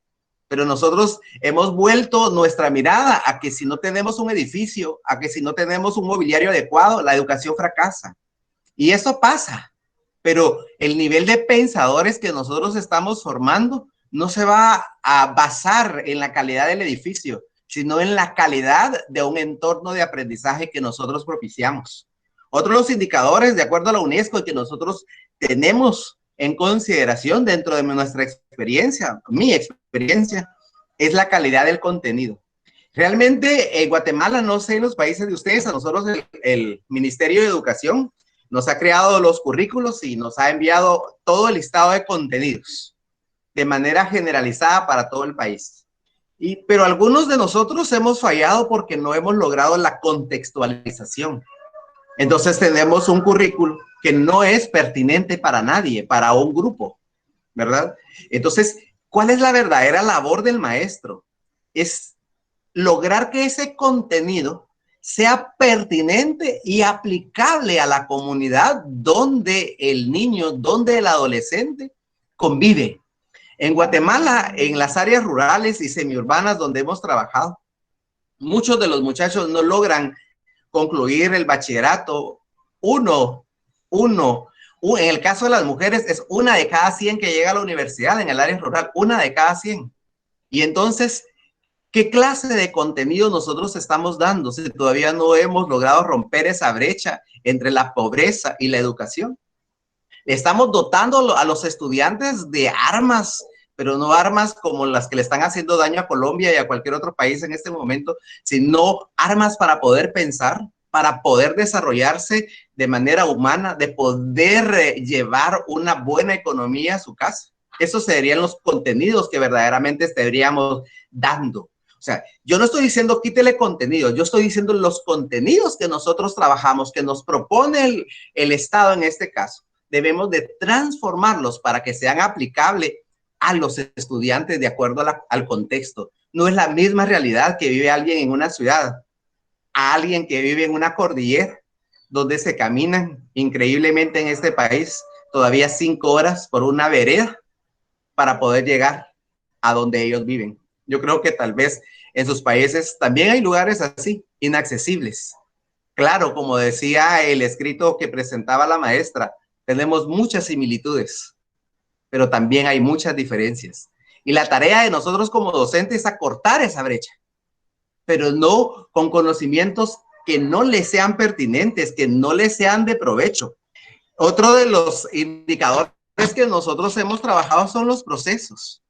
F: Pero nosotros hemos vuelto nuestra mirada a que si no tenemos un edificio, a que si no tenemos un mobiliario adecuado, la educación fracasa. Y eso pasa, pero el nivel de pensadores que nosotros estamos formando no se va a basar en la calidad del edificio, sino en la calidad de un entorno de aprendizaje que nosotros propiciamos. Otro de los indicadores, de acuerdo a la UNESCO, que nosotros tenemos en consideración dentro de nuestra experiencia, mi experiencia, es la calidad del contenido. Realmente en Guatemala, no sé en los países de ustedes, a nosotros el Ministerio de Educación nos ha creado los currículos y nos ha enviado todo el listado de contenidos de manera generalizada para todo el país. Pero algunos de nosotros hemos fallado porque no hemos logrado la contextualización. Entonces tenemos un currículo que no es pertinente para nadie, para un grupo, ¿verdad? Entonces, ¿cuál es la verdadera labor del maestro? Es lograr que ese contenido sea pertinente y aplicable a la comunidad donde el niño, donde el adolescente convive. En Guatemala, en las áreas rurales y semiurbanas donde hemos trabajado, muchos de los muchachos no logran concluir el bachillerato uno En el caso de las mujeres es 1 de cada 100 que llega a la universidad en el área rural, 1 de cada 100. Y entonces, ¿qué clase de contenido nosotros estamos dando si todavía no hemos logrado romper esa brecha entre la pobreza y la educación? Estamos dotando a los estudiantes de armas, pero no armas como las que le están haciendo daño a Colombia y a cualquier otro país en este momento, sino armas para poder pensar, para poder desarrollarse de manera humana, de poder llevar una buena economía a su casa. Esos serían los contenidos que verdaderamente estaríamos dando. O sea, yo no estoy diciendo quítele contenido, yo estoy diciendo los contenidos que nosotros trabajamos, que nos propone el Estado en este caso. Debemos de transformarlos para que sean aplicables a los estudiantes de acuerdo al contexto. No es la misma realidad que vive alguien en una ciudad, a alguien que vive en una cordillera, donde se caminan increíblemente en este país todavía 5 horas por una vereda para poder llegar a donde ellos viven. Yo creo que tal vez en sus países también hay lugares así, inaccesibles. Claro, como decía el escrito que presentaba la maestra, tenemos muchas similitudes, pero también hay muchas diferencias. Y la tarea de nosotros como docentes es acortar esa brecha, pero no con conocimientos que no les sean pertinentes, que no les sean de provecho. Otro de los indicadores que nosotros hemos trabajado son los procesos.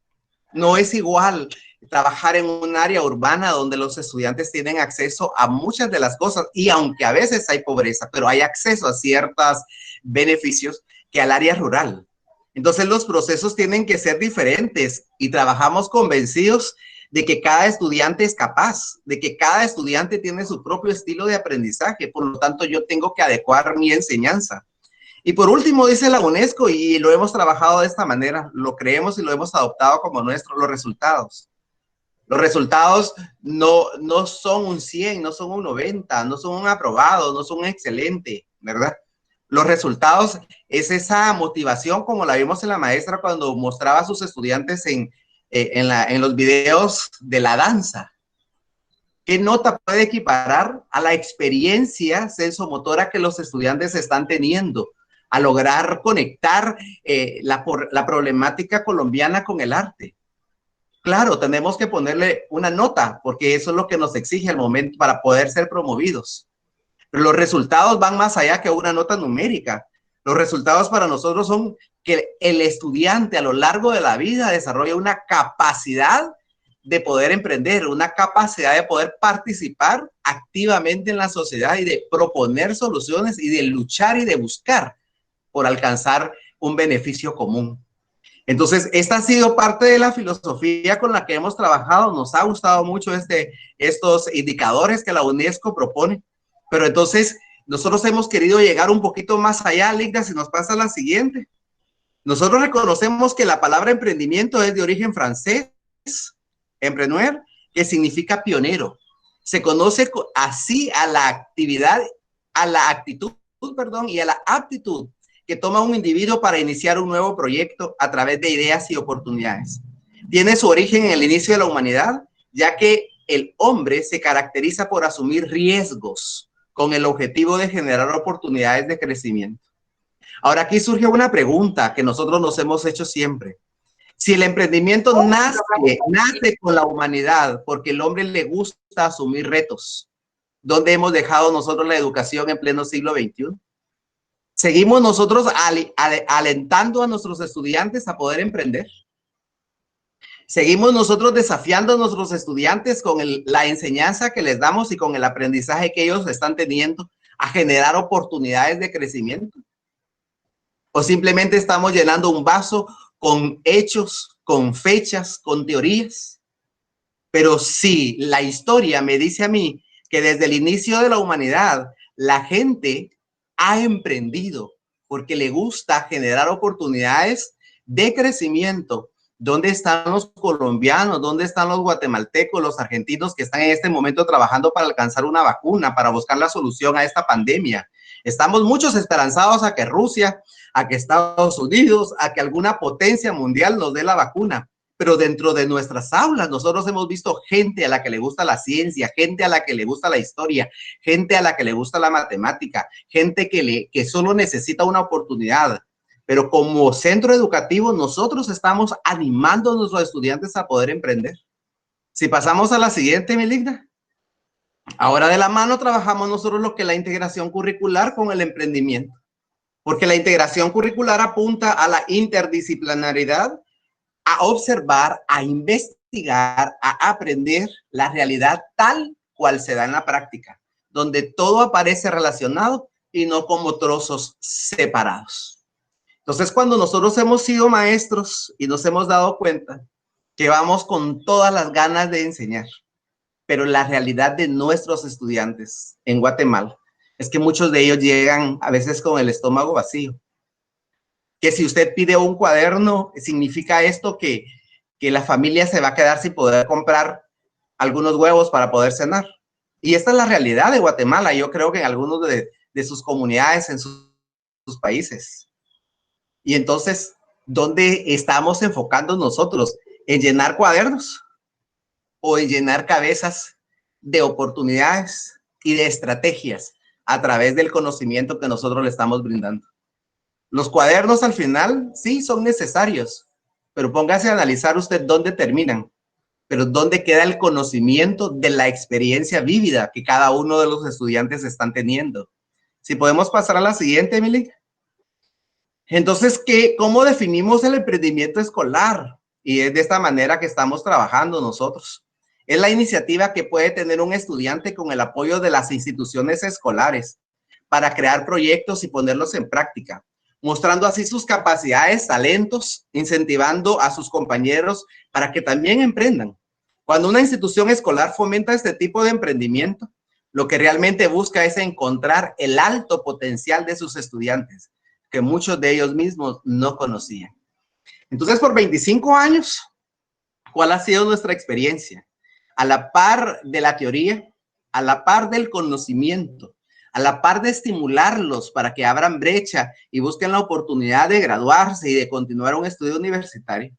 F: No es igual trabajar en un área urbana donde los estudiantes tienen acceso a muchas de las cosas, y aunque a veces hay pobreza, pero hay acceso a ciertos beneficios, que al área rural. Entonces los procesos tienen que ser diferentes y trabajamos convencidos de que cada estudiante es capaz, de que cada estudiante tiene su propio estilo de aprendizaje. Por lo tanto, yo tengo que adecuar mi enseñanza. Y por último, dice la UNESCO, y lo hemos trabajado de esta manera, lo creemos y lo hemos adoptado como nuestro, los resultados. Los resultados no son un 100, no son un 90, no son un aprobado, no son un excelente, ¿verdad? Los resultados es esa motivación, como la vimos en la maestra cuando mostraba a sus estudiantes en los videos de la danza. ¿Qué nota puede equiparar a la experiencia sensomotora que los estudiantes están teniendo a lograr conectar la problemática colombiana con el arte? Claro, tenemos que ponerle una nota porque eso es lo que nos exige el momento para poder ser promovidos. Pero los resultados van más allá que una nota numérica. Los resultados para nosotros son que el estudiante a lo largo de la vida desarrolla una capacidad de poder emprender, una capacidad de poder participar activamente en la sociedad y de proponer soluciones y de luchar y de buscar por alcanzar un beneficio común. Entonces, esta ha sido parte de la filosofía con la que hemos trabajado. Nos ha gustado mucho estos indicadores que la UNESCO propone. Pero entonces, nosotros hemos querido llegar un poquito más allá, Ligda, si nos pasa la siguiente. Nosotros reconocemos que la palabra emprendimiento es de origen francés, empreneur, que significa pionero. Se conoce así a la actividad, a la actitud, y a la aptitud que toma un individuo para iniciar un nuevo proyecto a través de ideas y oportunidades. Tiene su origen en el inicio de la humanidad, ya que el hombre se caracteriza por asumir riesgos con el objetivo de generar oportunidades de crecimiento. Ahora aquí surge una pregunta que nosotros nos hemos hecho siempre. Si el emprendimiento nace con la humanidad porque el hombre le gusta asumir retos, ¿dónde hemos dejado nosotros la educación en pleno siglo XXI? ¿Seguimos nosotros alentando a nuestros estudiantes a poder emprender? ¿Seguimos nosotros desafiando a nuestros estudiantes con la enseñanza que les damos y con el aprendizaje que ellos están teniendo a generar oportunidades de crecimiento? ¿O simplemente estamos llenando un vaso con hechos, con fechas, con teorías? Pero si la historia me dice a mí que desde el inicio de la humanidad la gente ha emprendido porque le gusta generar oportunidades de crecimiento, ¿dónde están los colombianos? ¿Dónde están los guatemaltecos, los argentinos que están en este momento trabajando para alcanzar una vacuna, para buscar la solución a esta pandemia? Estamos muchos esperanzados a que Rusia, a que Estados Unidos, a que alguna potencia mundial nos dé la vacuna. pero dentro de nuestras aulas nosotros hemos visto gente a la que le gusta la ciencia, gente a la que le gusta la historia, gente a la que le gusta la matemática, gente que solo necesita una oportunidad. Pero como centro educativo nosotros estamos animando a nuestros estudiantes a poder emprender. Si pasamos a la siguiente, Melinda. Ahora de la mano trabajamos nosotros lo que es la integración curricular con el emprendimiento. Porque la integración curricular apunta a la interdisciplinaridad, a observar, a investigar, a aprender la realidad tal cual se da en la práctica, donde todo aparece relacionado y no como trozos separados. Entonces, cuando nosotros hemos sido maestros y nos hemos dado cuenta que vamos con todas las ganas de enseñar, pero la realidad de nuestros estudiantes en Guatemala es que muchos de ellos llegan a veces con el estómago vacío. Que si usted pide un cuaderno, significa esto que la familia se va a quedar sin poder comprar algunos huevos para poder cenar. Y esta es la realidad de Guatemala, yo creo que en algunos de sus comunidades, en sus países. Y entonces, ¿dónde estamos enfocando nosotros? ¿En llenar cuadernos o en llenar cabezas de oportunidades y de estrategias a través del conocimiento que nosotros le estamos brindando? Los cuadernos al final sí son necesarios, pero póngase a analizar usted dónde terminan, pero dónde queda el conocimiento de la experiencia vívida que cada uno de los estudiantes están teniendo. Si podemos pasar a la siguiente, Emily. Entonces, ¿cómo definimos el emprendimiento escolar? Y es de esta manera que estamos trabajando nosotros. Es la iniciativa que puede tener un estudiante con el apoyo de las instituciones escolares para crear proyectos y ponerlos en práctica, mostrando así sus capacidades, talentos, incentivando a sus compañeros para que también emprendan. Cuando una institución escolar fomenta este tipo de emprendimiento, lo que realmente busca es encontrar el alto potencial de sus estudiantes, que muchos de ellos mismos no conocían. Entonces, por 25 años, ¿cuál ha sido nuestra experiencia? A la par de la teoría, a la par del conocimiento, a la par de estimularlos para que abran brecha y busquen la oportunidad de graduarse y de continuar un estudio universitario,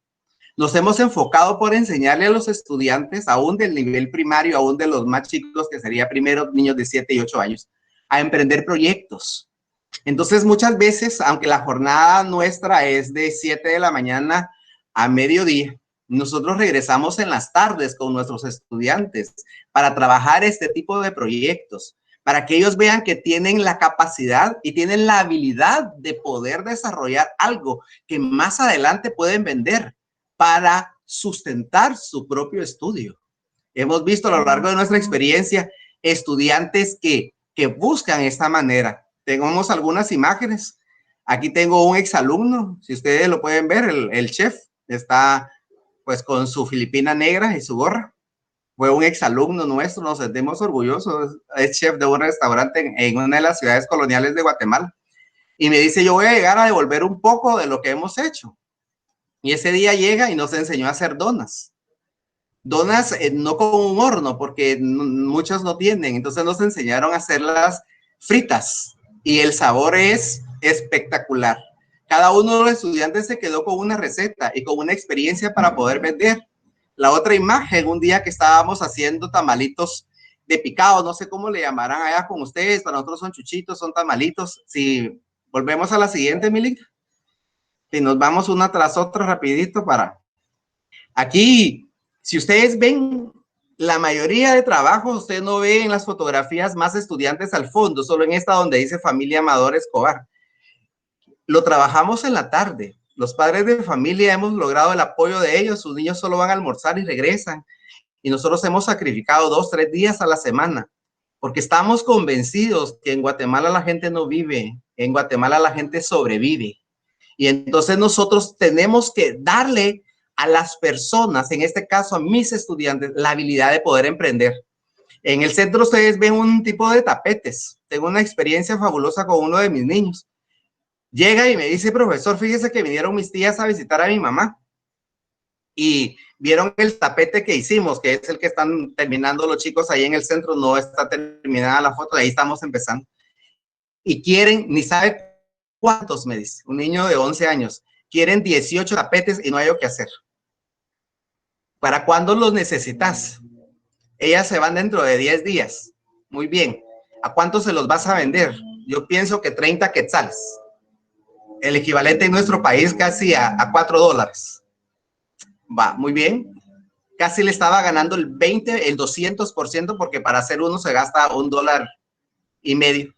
F: nos hemos enfocado por enseñarle a los estudiantes, aún del nivel primario, aún de los más chicos, que sería primero niños de 7 y 8 años, a emprender proyectos. Entonces, muchas veces, aunque la jornada nuestra es de 7 de la mañana a mediodía, nosotros regresamos en las tardes con nuestros estudiantes para trabajar este tipo de proyectos, para que ellos vean que tienen la capacidad y tienen la habilidad de poder desarrollar algo que más adelante pueden vender para sustentar su propio estudio. Hemos visto a lo largo de nuestra experiencia estudiantes que buscan esta manera. Tenemos algunas imágenes. Aquí tengo un exalumno, si ustedes lo pueden ver, el chef está pues con su filipina negra y su gorra. Fue un exalumno nuestro, nos sentimos orgullosos. Es chef de un restaurante en una de las ciudades coloniales de Guatemala. Y me dice, yo voy a llegar a devolver un poco de lo que hemos hecho. Y ese día llega y nos enseñó a hacer donas. Donas no con un horno, porque muchos no tienen. Entonces nos enseñaron a hacerlas fritas. Y el sabor es espectacular. Cada uno de los estudiantes se quedó con una receta y con una experiencia para poder vender. La otra imagen, un día que estábamos haciendo tamalitos de picado, no sé cómo le llamarán allá con ustedes, para nosotros son chuchitos, son tamalitos. Si volvemos a la siguiente, Milita, y nos vamos una tras otra rapidito para... Aquí, si ustedes ven, la mayoría de trabajos, usted no ve en las fotografías más estudiantes al fondo, solo en esta donde dice Familia Amador Escobar. Lo trabajamos en la tarde. Los padres de familia hemos logrado el apoyo de ellos. Sus niños solo van a almorzar y regresan. Y nosotros hemos sacrificado 2, 3 días a la semana, porque estamos convencidos que en Guatemala la gente no vive, en Guatemala la gente sobrevive. Y entonces nosotros tenemos que darle a las personas, en este caso a mis estudiantes, la habilidad de poder emprender. En el centro ustedes ven un tipo de tapetes. Tengo una experiencia fabulosa con uno de mis niños. Llega y me dice, profesor, fíjese que vinieron mis tías a visitar a mi mamá y vieron el tapete que hicimos, que es el que están terminando los chicos ahí en el centro. No está terminada la foto, ahí estamos empezando. Y quieren, ni sabe cuántos, me dice, un niño de 11 años, quieren 18 tapetes y no hay lo que hacer. ¿Para cuándo los necesitas? Ellas se van dentro de 10 días. Muy bien. ¿A cuánto se los vas a vender? Yo pienso que 30 quetzales. El equivalente en nuestro país casi a $4. Va, muy bien. Casi le estaba ganando el 20, el 200%, porque para hacer uno se gasta $1.50.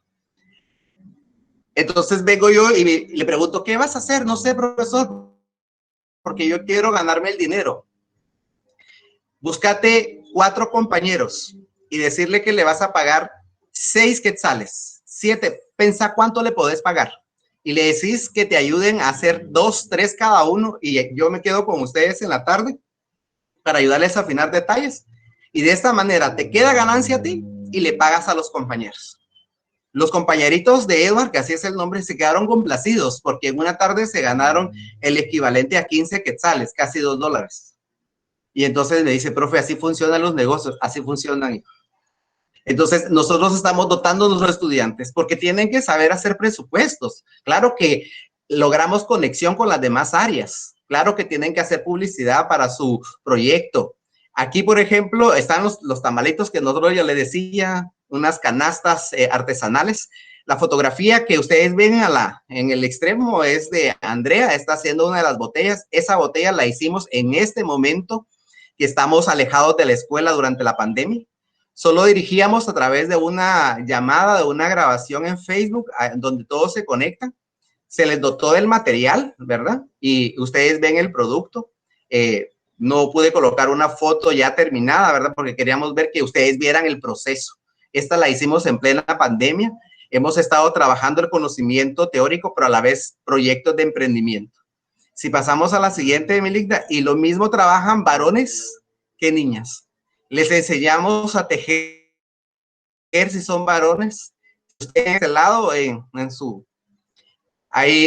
F: Entonces vengo yo y le pregunto, ¿qué vas a hacer? No sé, profesor, porque yo quiero ganarme el dinero. Búscate 4 compañeros y decirle que le vas a pagar 6 quetzales, 7. Pensá cuánto le podés pagar. Y le decís que te ayuden a hacer 2, 3 cada uno, y yo me quedo con ustedes en la tarde para ayudarles a afinar detalles. Y de esta manera te queda ganancia a ti y le pagas a los compañeros. Los compañeritos de Edward, que así es el nombre, se quedaron complacidos porque en una tarde se ganaron el equivalente a 15 quetzales, casi $2. Y entonces me dice, profe, así funcionan los negocios, así funcionan. Entonces, nosotros estamos dotando a nuestros estudiantes porque tienen que saber hacer presupuestos. Claro que logramos conexión con las demás áreas. Claro que tienen que hacer publicidad para su proyecto. Aquí, por ejemplo, están los tamalitos que nosotros ya le decía, unas canastas artesanales. La fotografía que ustedes ven en el extremo es de Andrea, está haciendo una de las botellas. Esa botella la hicimos en este momento que estamos alejados de la escuela durante la pandemia. Solo dirigíamos a través de una llamada, de una grabación en Facebook, donde todos se conectan. Se les dotó del material, ¿verdad? Y ustedes ven el producto. No pude colocar una foto ya terminada, ¿verdad? Porque queríamos ver que ustedes vieran el proceso. Esta la hicimos en plena pandemia. Hemos estado trabajando el conocimiento teórico, pero a la vez proyectos de emprendimiento. Si pasamos a la siguiente, Melinda, y lo mismo trabajan varones que niñas. Les enseñamos a tejer si son varones. Usted en este lado, hay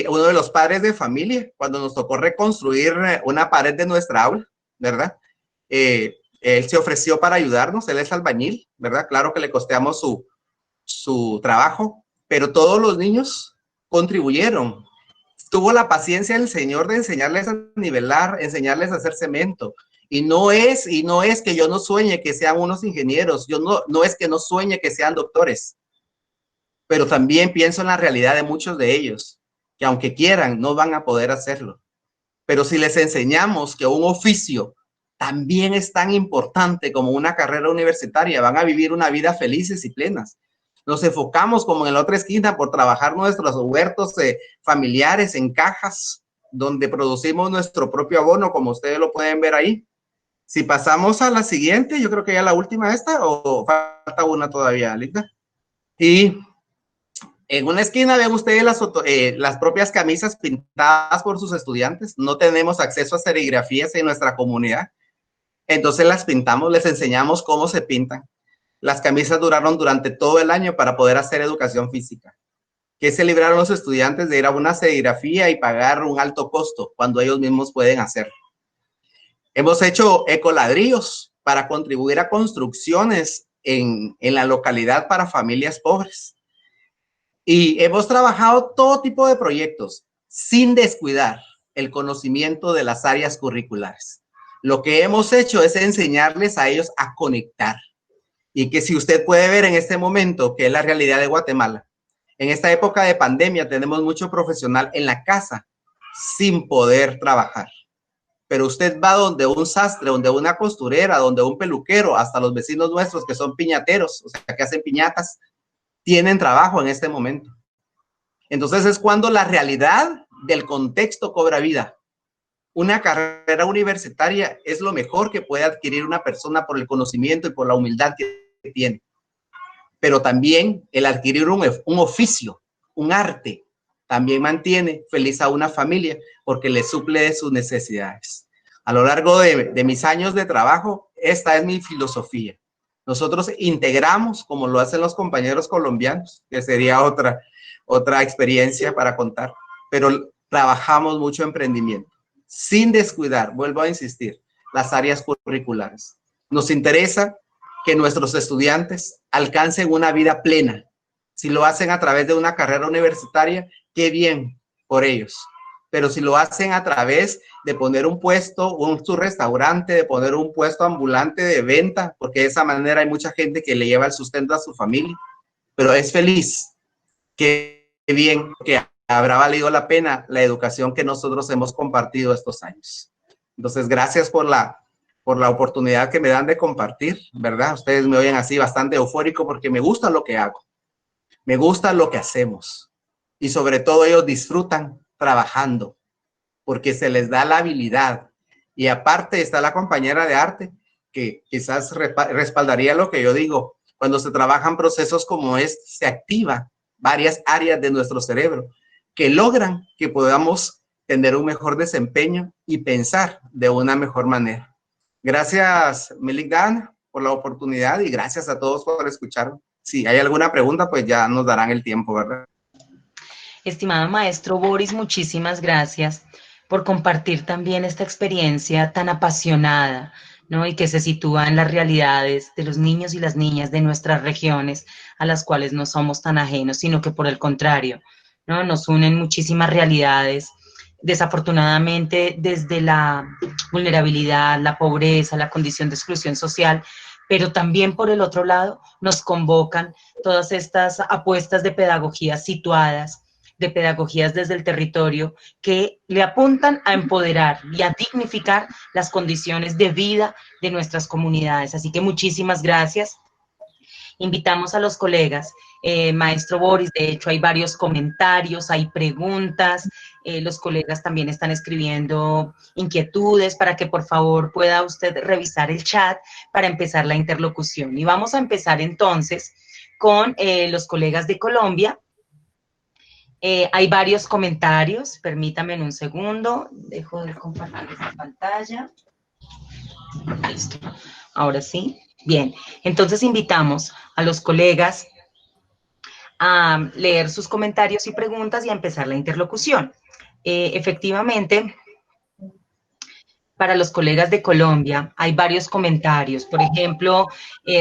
F: uno de los padres de familia, cuando nos tocó reconstruir una pared de nuestra aula, ¿verdad? Él se ofreció para ayudarnos, él es albañil, ¿verdad? Claro que le costeamos su trabajo, pero todos los niños contribuyeron. Tuvo la paciencia el Señor de enseñarles a nivelar, enseñarles a hacer cemento. Y no es que yo no sueñe que sean unos ingenieros, no es que no sueñe que sean doctores, pero también pienso en la realidad de muchos de ellos, que aunque quieran, no van a poder hacerlo. Pero si les enseñamos que un oficio también es tan importante como una carrera universitaria, van a vivir una vida felices y plenas. Nos enfocamos, como en la otra esquina, por trabajar nuestros huertos familiares en cajas, donde producimos nuestro propio abono, como ustedes lo pueden ver ahí. Si pasamos a la siguiente, yo creo que ya la última esta, o falta una todavía, Linda. Y en una esquina ven ustedes las propias camisas pintadas por sus estudiantes. No tenemos acceso a serigrafías en nuestra comunidad. Entonces las pintamos, les enseñamos cómo se pintan. Las camisas duraron durante todo el año para poder hacer educación física. ¿Qué se libraron los estudiantes de ir a una serigrafía y pagar un alto costo cuando ellos mismos pueden hacerlo? Hemos hecho ecoladrillos para contribuir a construcciones en la localidad para familias pobres. Y hemos trabajado todo tipo de proyectos sin descuidar el conocimiento de las áreas curriculares. Lo que hemos hecho es enseñarles a ellos a conectar. Y que si usted puede ver en este momento, que es la realidad de Guatemala, en esta época de pandemia tenemos mucho profesional en la casa sin poder trabajar. Pero usted va donde un sastre, donde una costurera, donde un peluquero, hasta los vecinos nuestros que son piñateros, o sea, que hacen piñatas, tienen trabajo en este momento. Entonces es cuando la realidad del contexto cobra vida. Una carrera universitaria es lo mejor que puede adquirir una persona por el conocimiento y por la humildad que tiene. Pero también el adquirir un oficio, un arte, también mantiene feliz a una familia porque le suple de sus necesidades. A lo largo de mis años de trabajo, esta es mi filosofía. Nosotros integramos, como lo hacen los compañeros colombianos, que sería otra experiencia para contar, pero trabajamos mucho emprendimiento, sin descuidar, vuelvo a insistir, las áreas curriculares. Nos interesa que nuestros estudiantes alcancen una vida plena. Si lo hacen a través de una carrera universitaria, qué bien por ellos. pero si lo hacen a través de poner un puesto, su restaurante, de poner un puesto ambulante de venta, porque de esa manera hay mucha gente que le lleva el sustento a su familia, pero es feliz. Qué bien, que habrá valido la pena la educación que nosotros hemos compartido estos años. Entonces, gracias por la oportunidad que me dan de compartir, ¿verdad? Ustedes me oyen así bastante eufórico porque me gusta lo que hago, me gusta lo que hacemos y sobre todo ellos disfrutan trabajando porque se les da la habilidad. Y aparte está la compañera de arte que quizás respaldaría lo que yo digo. Cuando se trabajan procesos como este, se activan varias áreas de nuestro cerebro que logran que podamos tener un mejor desempeño y pensar de una mejor manera. Gracias, Meligdan, por la oportunidad y gracias a todos por escuchar. Si hay alguna pregunta, pues ya nos darán el tiempo, ¿verdad?
B: Estimado maestro Boris, muchísimas gracias por compartir también esta experiencia tan apasionada, ¿no? Y que se sitúa en las realidades de los niños y las niñas de nuestras regiones, a las cuales no somos tan ajenos, sino que por el contrario, ¿no? Nos unen muchísimas realidades, desafortunadamente desde la vulnerabilidad, la pobreza, la condición de exclusión social, pero también por el otro lado nos convocan todas estas apuestas de pedagogías situadas, de pedagogías desde el territorio que le apuntan a empoderar y a dignificar las condiciones de vida de nuestras comunidades. Así que muchísimas gracias. Invitamos a los colegas, maestro Boris, de hecho hay varios comentarios, hay preguntas, los colegas también están escribiendo inquietudes para que por favor pueda usted revisar el chat para empezar la interlocución. Y vamos a empezar entonces con los colegas de Colombia. Hay varios comentarios, permítame en un segundo, dejo de compartir esta pantalla. Listo, ahora sí. Bien, entonces invitamos a los colegas a leer sus comentarios y preguntas y a empezar la interlocución. Efectivamente, para los colegas de Colombia hay varios comentarios. Por ejemplo,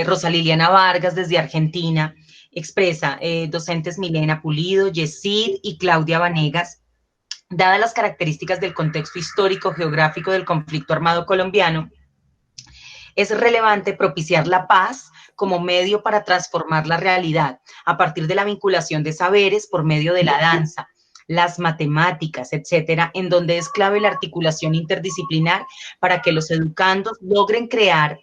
B: Rosa Liliana Vargas desde Argentina expresa, docentes Milena Pulido, Yesid y Claudia Vanegas, dadas las características del contexto histórico geográfico del conflicto armado colombiano, es relevante propiciar la paz como medio para transformar la realidad a partir de la vinculación de saberes por medio de la danza, las matemáticas, etcétera, en donde es clave la articulación interdisciplinar para que los educandos logren crear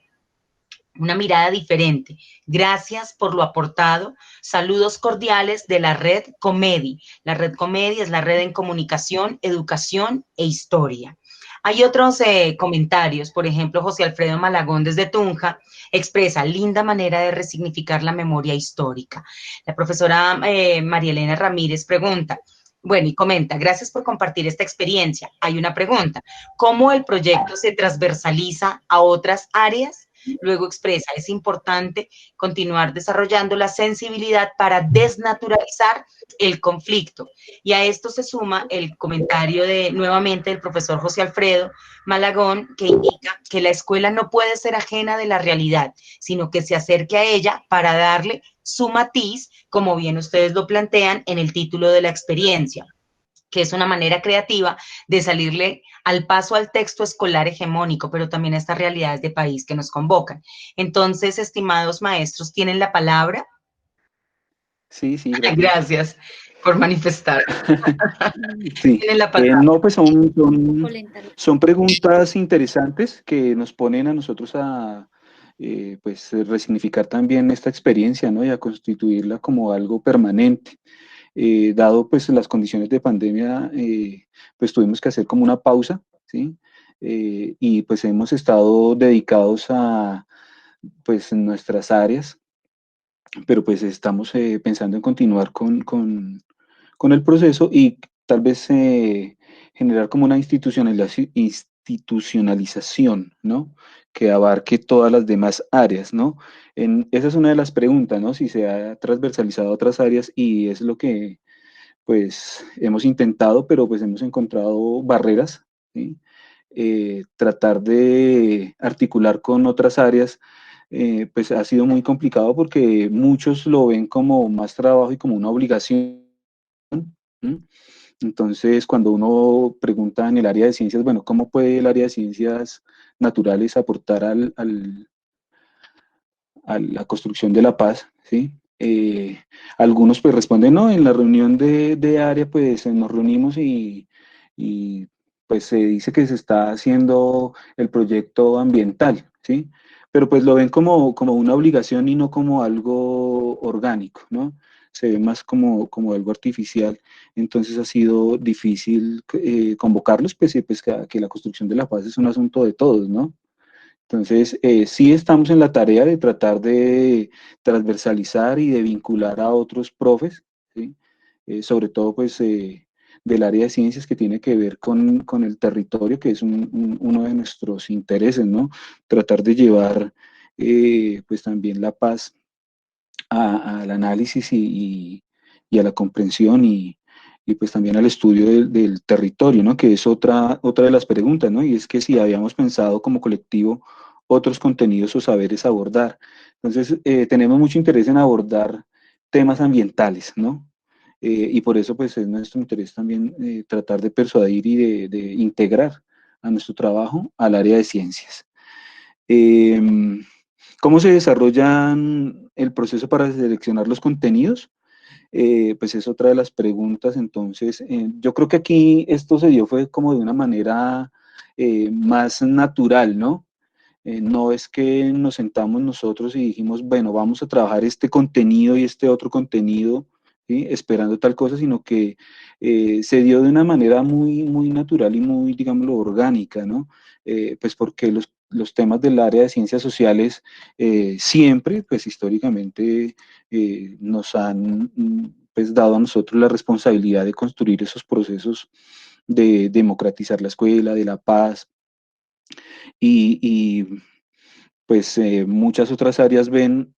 B: una mirada diferente. Gracias por lo aportado. Saludos cordiales de la Red Comedi. La Red Comedi es la red en comunicación, educación e historia. Hay otros comentarios, por ejemplo, José Alfredo Malagón desde Tunja expresa linda manera de resignificar la memoria histórica. La profesora María Elena Ramírez pregunta, bueno, y comenta, gracias por compartir esta experiencia. Hay una pregunta, ¿cómo el proyecto se transversaliza a otras áreas? Luego expresa, es importante continuar desarrollando la sensibilidad para desnaturalizar el conflicto. Y a esto se suma el comentario nuevamente del profesor José Alfredo Malagón, que indica que la escuela no puede ser ajena de la realidad, sino que se acerque a ella para darle su matiz, como bien ustedes lo plantean en el título de la experiencia, que es una manera creativa de salirle al paso al texto escolar hegemónico, pero también a estas realidades de país que nos convocan. Entonces, estimados maestros, ¿tienen la palabra?
D: Sí, sí, gracias.
B: Gracias por manifestar.
D: Sí.
B: ¿Tienen la palabra?
D: No, pues son preguntas interesantes que nos ponen a nosotros a pues resignificar también esta experiencia, ¿no? Y a constituirla como algo permanente. Dado pues las condiciones de pandemia, pues tuvimos que hacer como una pausa, ¿sí? Y pues hemos estado dedicados a pues nuestras áreas, pero pues estamos pensando en continuar con el proceso y tal vez generar como una institucionalización, ¿no? Que abarque todas las demás áreas, ¿no? Esa es una de las preguntas, ¿no? Si se ha transversalizado a otras áreas y es lo que pues hemos intentado, pero pues hemos encontrado barreras, ¿sí? Tratar de articular con otras áreas pues ha sido muy complicado porque muchos lo ven como más trabajo y como una obligación, ¿sí? Entonces, cuando uno pregunta en el área de ciencias, bueno, ¿cómo puede el área de ciencias naturales aportar a la construcción de la paz? ¿Sí? Algunos pues responden, no, en la reunión de área pues nos reunimos y pues se dice que se está haciendo el proyecto ambiental, ¿sí? Pero pues lo ven como una obligación y no como algo orgánico, ¿no? Se ve más como algo artificial, entonces ha sido difícil convocarlos, pues, pues que la construcción de la paz es un asunto de todos, ¿no? Entonces, sí estamos en la tarea de tratar de transversalizar y de vincular a otros profes, ¿sí? Sobre todo, pues, del área de ciencias que tiene que ver con el territorio, que es uno de nuestros intereses, ¿no? Tratar de llevar, pues, también la paz al análisis y a la comprensión y pues también al estudio del territorio, ¿no? Que es otra de las preguntas, ¿no? Y es que si habíamos pensado como colectivo otros contenidos o saberes abordar. Entonces, tenemos mucho interés en abordar temas ambientales, ¿no? Y por eso, pues, es nuestro interés también tratar de persuadir y de integrar a nuestro trabajo al área de ciencias. ¿Cómo se desarrolla el proceso para seleccionar los contenidos? Pues es otra de las preguntas. Entonces, yo creo que aquí esto se dio fue como de una manera más natural, ¿no? No es que nos sentamos nosotros y dijimos, bueno, vamos a trabajar este contenido y este otro contenido, ¿sí? Esperando tal cosa, sino que se dio de una manera muy natural y muy, digámoslo, orgánica, ¿no? Pues porque los temas del área de ciencias sociales siempre, pues históricamente, nos han pues, dado a nosotros la responsabilidad de construir esos procesos de democratizar la escuela, de la paz, y pues muchas otras áreas ven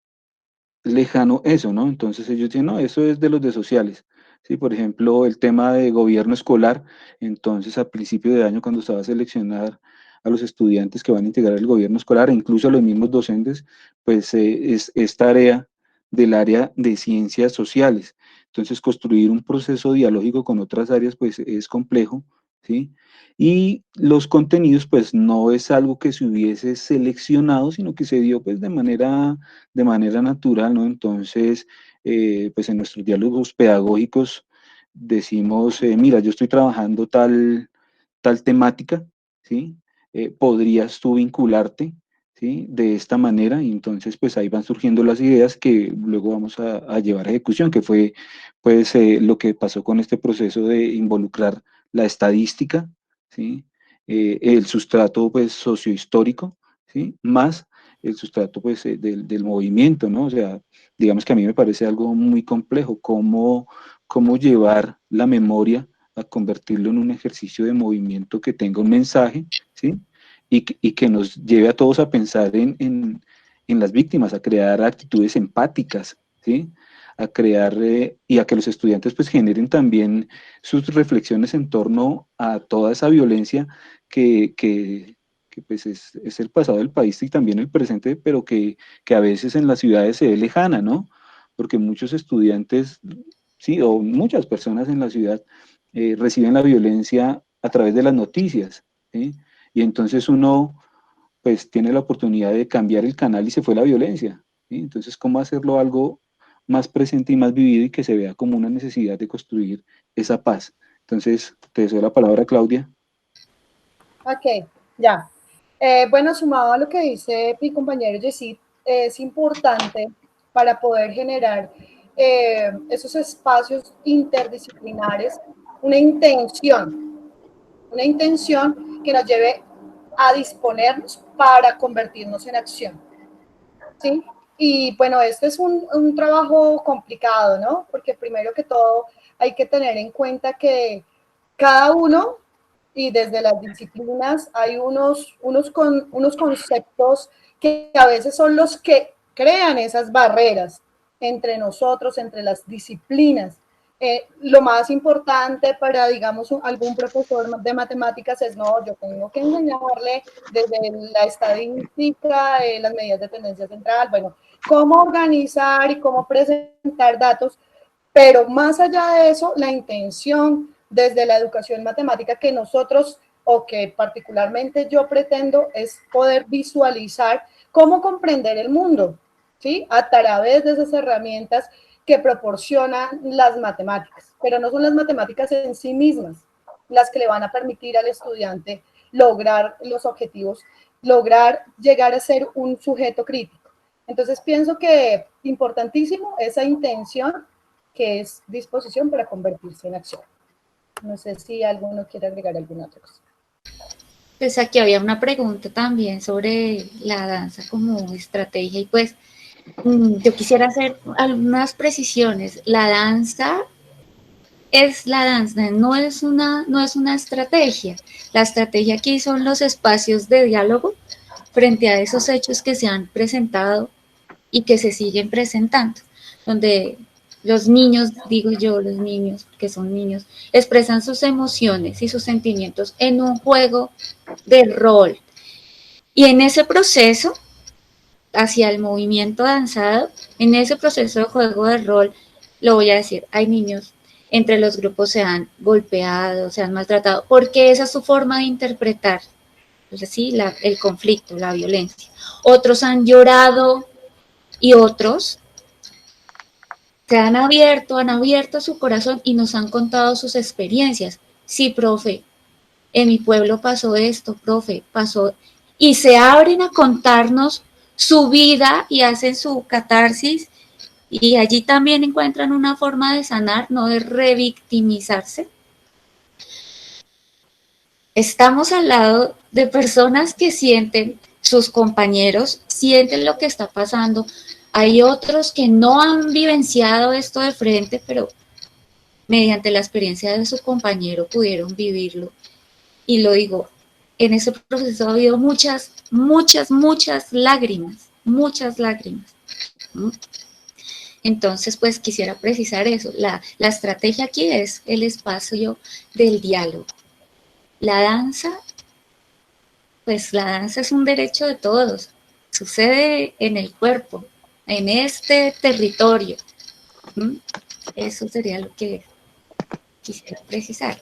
D: lejano eso, ¿no? Entonces ellos dicen, no, eso es de los de sociales. Sí, por ejemplo, el tema de gobierno escolar, entonces a principio de año cuando estaba a seleccionar a los estudiantes que van a integrar el gobierno escolar, e incluso a los mismos docentes, pues es tarea del área de ciencias sociales. Entonces construir un proceso dialógico con otras áreas, pues es complejo, ¿sí? Y los contenidos, pues no es algo que se hubiese seleccionado, sino que se dio pues de manera natural, ¿no? Entonces, pues en nuestros diálogos pedagógicos decimos, mira, yo estoy trabajando tal temática, ¿sí? ¿Podrías tú vincularte, ¿sí? De esta manera, y entonces pues ahí van surgiendo las ideas que luego vamos a llevar a ejecución, que fue pues lo que pasó con este proceso de involucrar la estadística, ¿sí? El sustrato pues sociohistórico, ¿sí? Más el sustrato pues del movimiento, ¿no? O sea, digamos que a mí me parece algo muy complejo, cómo llevar la memoria a convertirlo en un ejercicio de movimiento que tenga un mensaje, ¿sí? Y que nos lleve a todos a pensar en las víctimas, a crear actitudes empáticas, ¿sí? A crear y a que los estudiantes pues generen también sus reflexiones en torno a toda esa violencia que pues es el pasado del país y también el presente, pero que a veces en las ciudades se ve lejana, ¿no? Porque muchos estudiantes, sí, o muchas personas en la ciudad reciben la violencia a través de las noticias, ¿sí? Y entonces uno pues tiene la oportunidad de cambiar el canal y se fue la violencia, ¿sí? Entonces, ¿cómo hacerlo algo más presente y más vivido y que se vea como una necesidad de construir esa paz? Entonces, te deseo la palabra, Claudia.
C: Ok, ya. Bueno, sumado a lo que dice mi compañero Yesid, es importante para poder generar esos espacios interdisciplinares, una intención que nos lleve a disponernos para convertirnos en acción, ¿sí? Y bueno, este es un trabajo complicado, ¿no? Porque primero que todo hay que tener en cuenta que cada uno y desde las disciplinas hay unos conceptos que a veces son los que crean esas barreras entre nosotros, entre las disciplinas. Lo más importante para, digamos, algún profesor de matemáticas es, no, yo tengo que enseñarle desde la estadística, las medidas de tendencia central, bueno, cómo organizar y cómo presentar datos, pero más allá de eso, la intención desde la educación matemática que nosotros, o que particularmente yo pretendo, es poder visualizar cómo comprender el mundo, ¿sí? A través de esas herramientas que proporcionan las matemáticas, pero no son las matemáticas en sí mismas las que le van a permitir al estudiante lograr los objetivos, lograr llegar a ser un sujeto crítico. Entonces pienso que importantísimo esa intención, que es disposición para convertirse en acción. No sé si alguno quiere agregar alguna otra cosa.
E: Pues aquí había una pregunta también sobre la danza como estrategia, y pues yo quisiera hacer algunas precisiones. La danza es la danza, no es una estrategia. La estrategia aquí son los espacios de diálogo frente a esos hechos que se han presentado y que se siguen presentando, donde los niños, digo yo, los niños, que son niños, expresan sus emociones y sus sentimientos en un juego de rol. Y en ese proceso, hacia el movimiento danzado, en ese proceso de juego de rol, lo voy a decir, hay niños, entre los grupos se han golpeado, se han maltratado, porque esa es su forma de interpretar, ¿sí? El conflicto, la violencia. Otros han llorado y otros se han abierto su corazón y nos han contado sus experiencias. Sí, profe, en mi pueblo pasó esto, profe, pasó, y se abren a contarnos su vida y hacen su catarsis, y allí también encuentran una forma de sanar, no de revictimizarse. Estamos al lado de personas que sienten, sus compañeros sienten lo que está pasando. Hay otros que no han vivenciado esto de frente, pero mediante la experiencia de su compañero pudieron vivirlo. Y lo digo, en ese proceso ha habido muchas lágrimas, muchas lágrimas. Entonces, pues quisiera precisar eso. La estrategia aquí es el espacio del diálogo. La danza, pues la danza es un derecho de todos. Sucede en el cuerpo, en este territorio. Eso sería lo que quisiera precisar.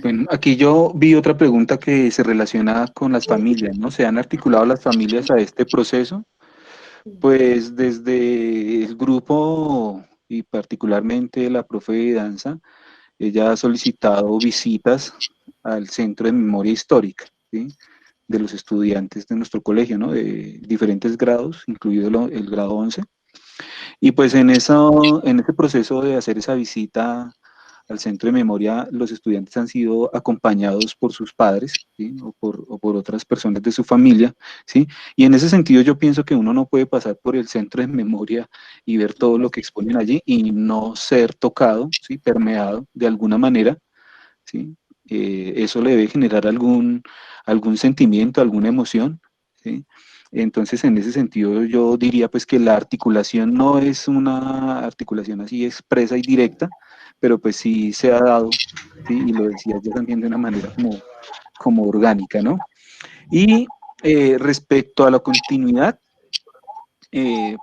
D: Bueno, aquí yo vi otra pregunta que se relaciona con las familias, ¿no? ¿Se han articulado las familias a este proceso? Pues desde el grupo y particularmente la profe de danza, ella ha solicitado visitas al Centro de Memoria Histórica, ¿sí? De los estudiantes de nuestro colegio, ¿no? De diferentes grados, incluido el grado 11. Y pues en ese proceso de hacer esa visita al centro de memoria, los estudiantes han sido acompañados por sus padres, ¿sí? o por otras personas de su familia, ¿sí? Y en ese sentido yo pienso que uno no puede pasar por el centro de memoria y ver todo lo que exponen allí y no ser tocado, ¿sí? Permeado de alguna manera, ¿sí? Eso le debe generar algún sentimiento, alguna emoción, ¿sí? Entonces, en ese sentido, yo diría pues que la articulación no es una articulación así expresa y directa, pero pues sí se ha dado, ¿sí? Y lo decías ya también de una manera como orgánica, ¿no? Y respecto a la continuidad,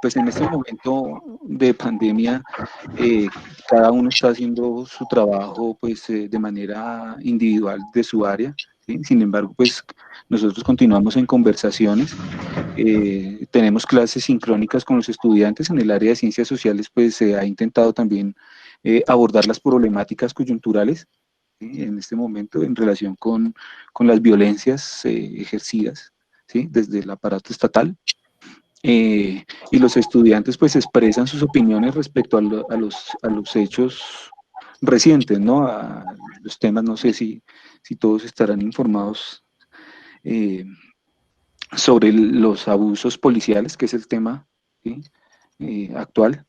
D: pues en este momento de pandemia, cada uno está haciendo su trabajo pues de manera individual de su área, ¿sí? Sin embargo, pues nosotros continuamos en conversaciones, tenemos clases sincrónicas con los estudiantes. En el área de ciencias sociales pues se ha intentado también abordar las problemáticas coyunturales, ¿sí? En este momento en relación con las violencias ejercidas, ¿sí? Desde el aparato estatal. Y los estudiantes pues expresan sus opiniones respecto a los hechos recientes, ¿no? A los temas, no sé si todos estarán informados sobre los abusos policiales, que es el tema, ¿sí? Actual,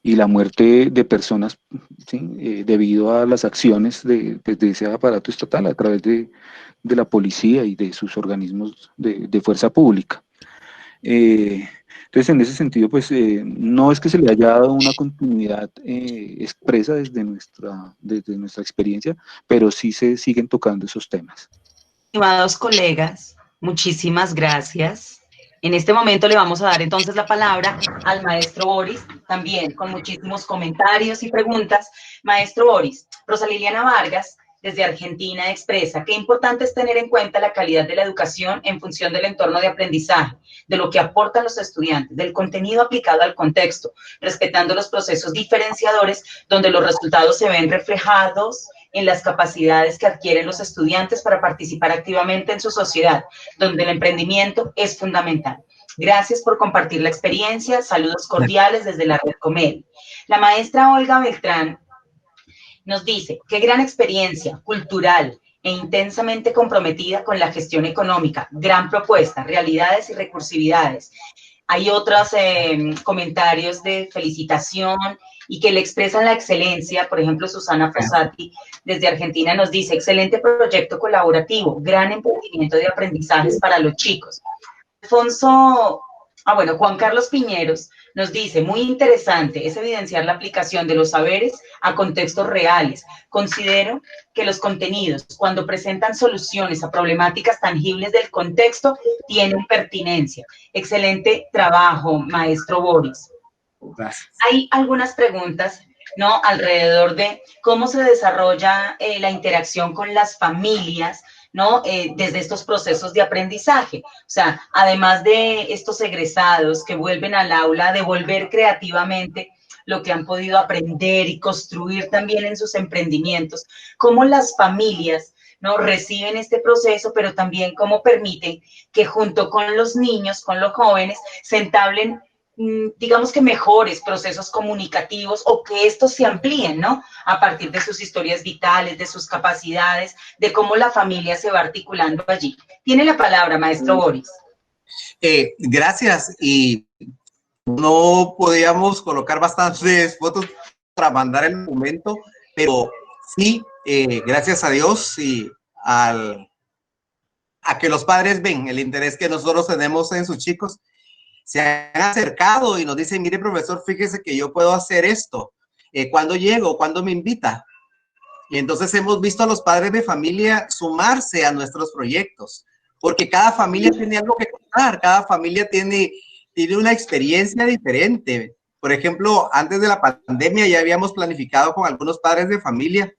D: y la muerte de personas, ¿sí? Debido a las acciones de ese aparato estatal a través de la policía y de sus organismos de fuerza pública. Entonces, en ese sentido, pues no es que se le haya dado una continuidad expresa desde nuestra experiencia, pero sí se siguen tocando esos temas.
B: Estimados colegas, muchísimas gracias En este momento le vamos a dar entonces la palabra al maestro Boris, también con muchísimos comentarios y preguntas. Maestro Boris, Rosa Liliana Vargas, desde Argentina, expresa qué importante es tener en cuenta la calidad de la educación en función del entorno de aprendizaje, de lo que aportan los estudiantes, del contenido aplicado al contexto, respetando los procesos diferenciadores donde los resultados se ven reflejados en las capacidades que adquieren los estudiantes para participar activamente en su sociedad, donde el emprendimiento es fundamental. Gracias por compartir la experiencia. Saludos cordiales desde la Red Comel. La maestra Olga Beltrán nos dice, qué gran experiencia cultural e intensamente comprometida con la gestión económica. Gran propuesta, realidades y recursividades. Hay otros comentarios de felicitación y que le expresan la excelencia. Por ejemplo, Susana Fossati, desde Argentina, nos dice, excelente proyecto colaborativo, gran emprendimiento de aprendizajes para los chicos. Juan Carlos Piñeros nos dice, muy interesante, es evidenciar la aplicación de los saberes a contextos reales. Considero que los contenidos, cuando presentan soluciones a problemáticas tangibles del contexto, tienen pertinencia. Excelente trabajo, maestro Boris.
F: Gracias.
B: Hay algunas preguntas, ¿no?, alrededor de cómo se desarrolla la interacción con las familias, ¿no? Desde estos procesos de aprendizaje. O sea, además de estos egresados que vuelven al aula a devolver creativamente lo que han podido aprender y construir también en sus emprendimientos, cómo las familias, ¿no?, reciben este proceso, pero también cómo permiten que junto con los niños, con los jóvenes, se entablen, digamos que mejores procesos comunicativos o que estos se amplíen, ¿no?, a partir de sus historias vitales, de sus capacidades, de cómo la familia se va articulando allí. Tiene la palabra, maestro Boris.
F: Gracias. Y no podíamos colocar bastantes fotos para mandar el documento, pero sí, gracias a Dios y a que los padres ven el interés que nosotros tenemos en sus chicos, se han acercado y nos dicen, mire, profesor, fíjese que yo puedo hacer esto. ¿Cuándo llego? ¿Cuándo me invita? Y entonces hemos visto a los padres de familia sumarse a nuestros proyectos, porque cada familia tiene algo que contar, cada familia tiene una experiencia diferente. Por ejemplo, antes de la pandemia ya habíamos planificado con algunos padres de familia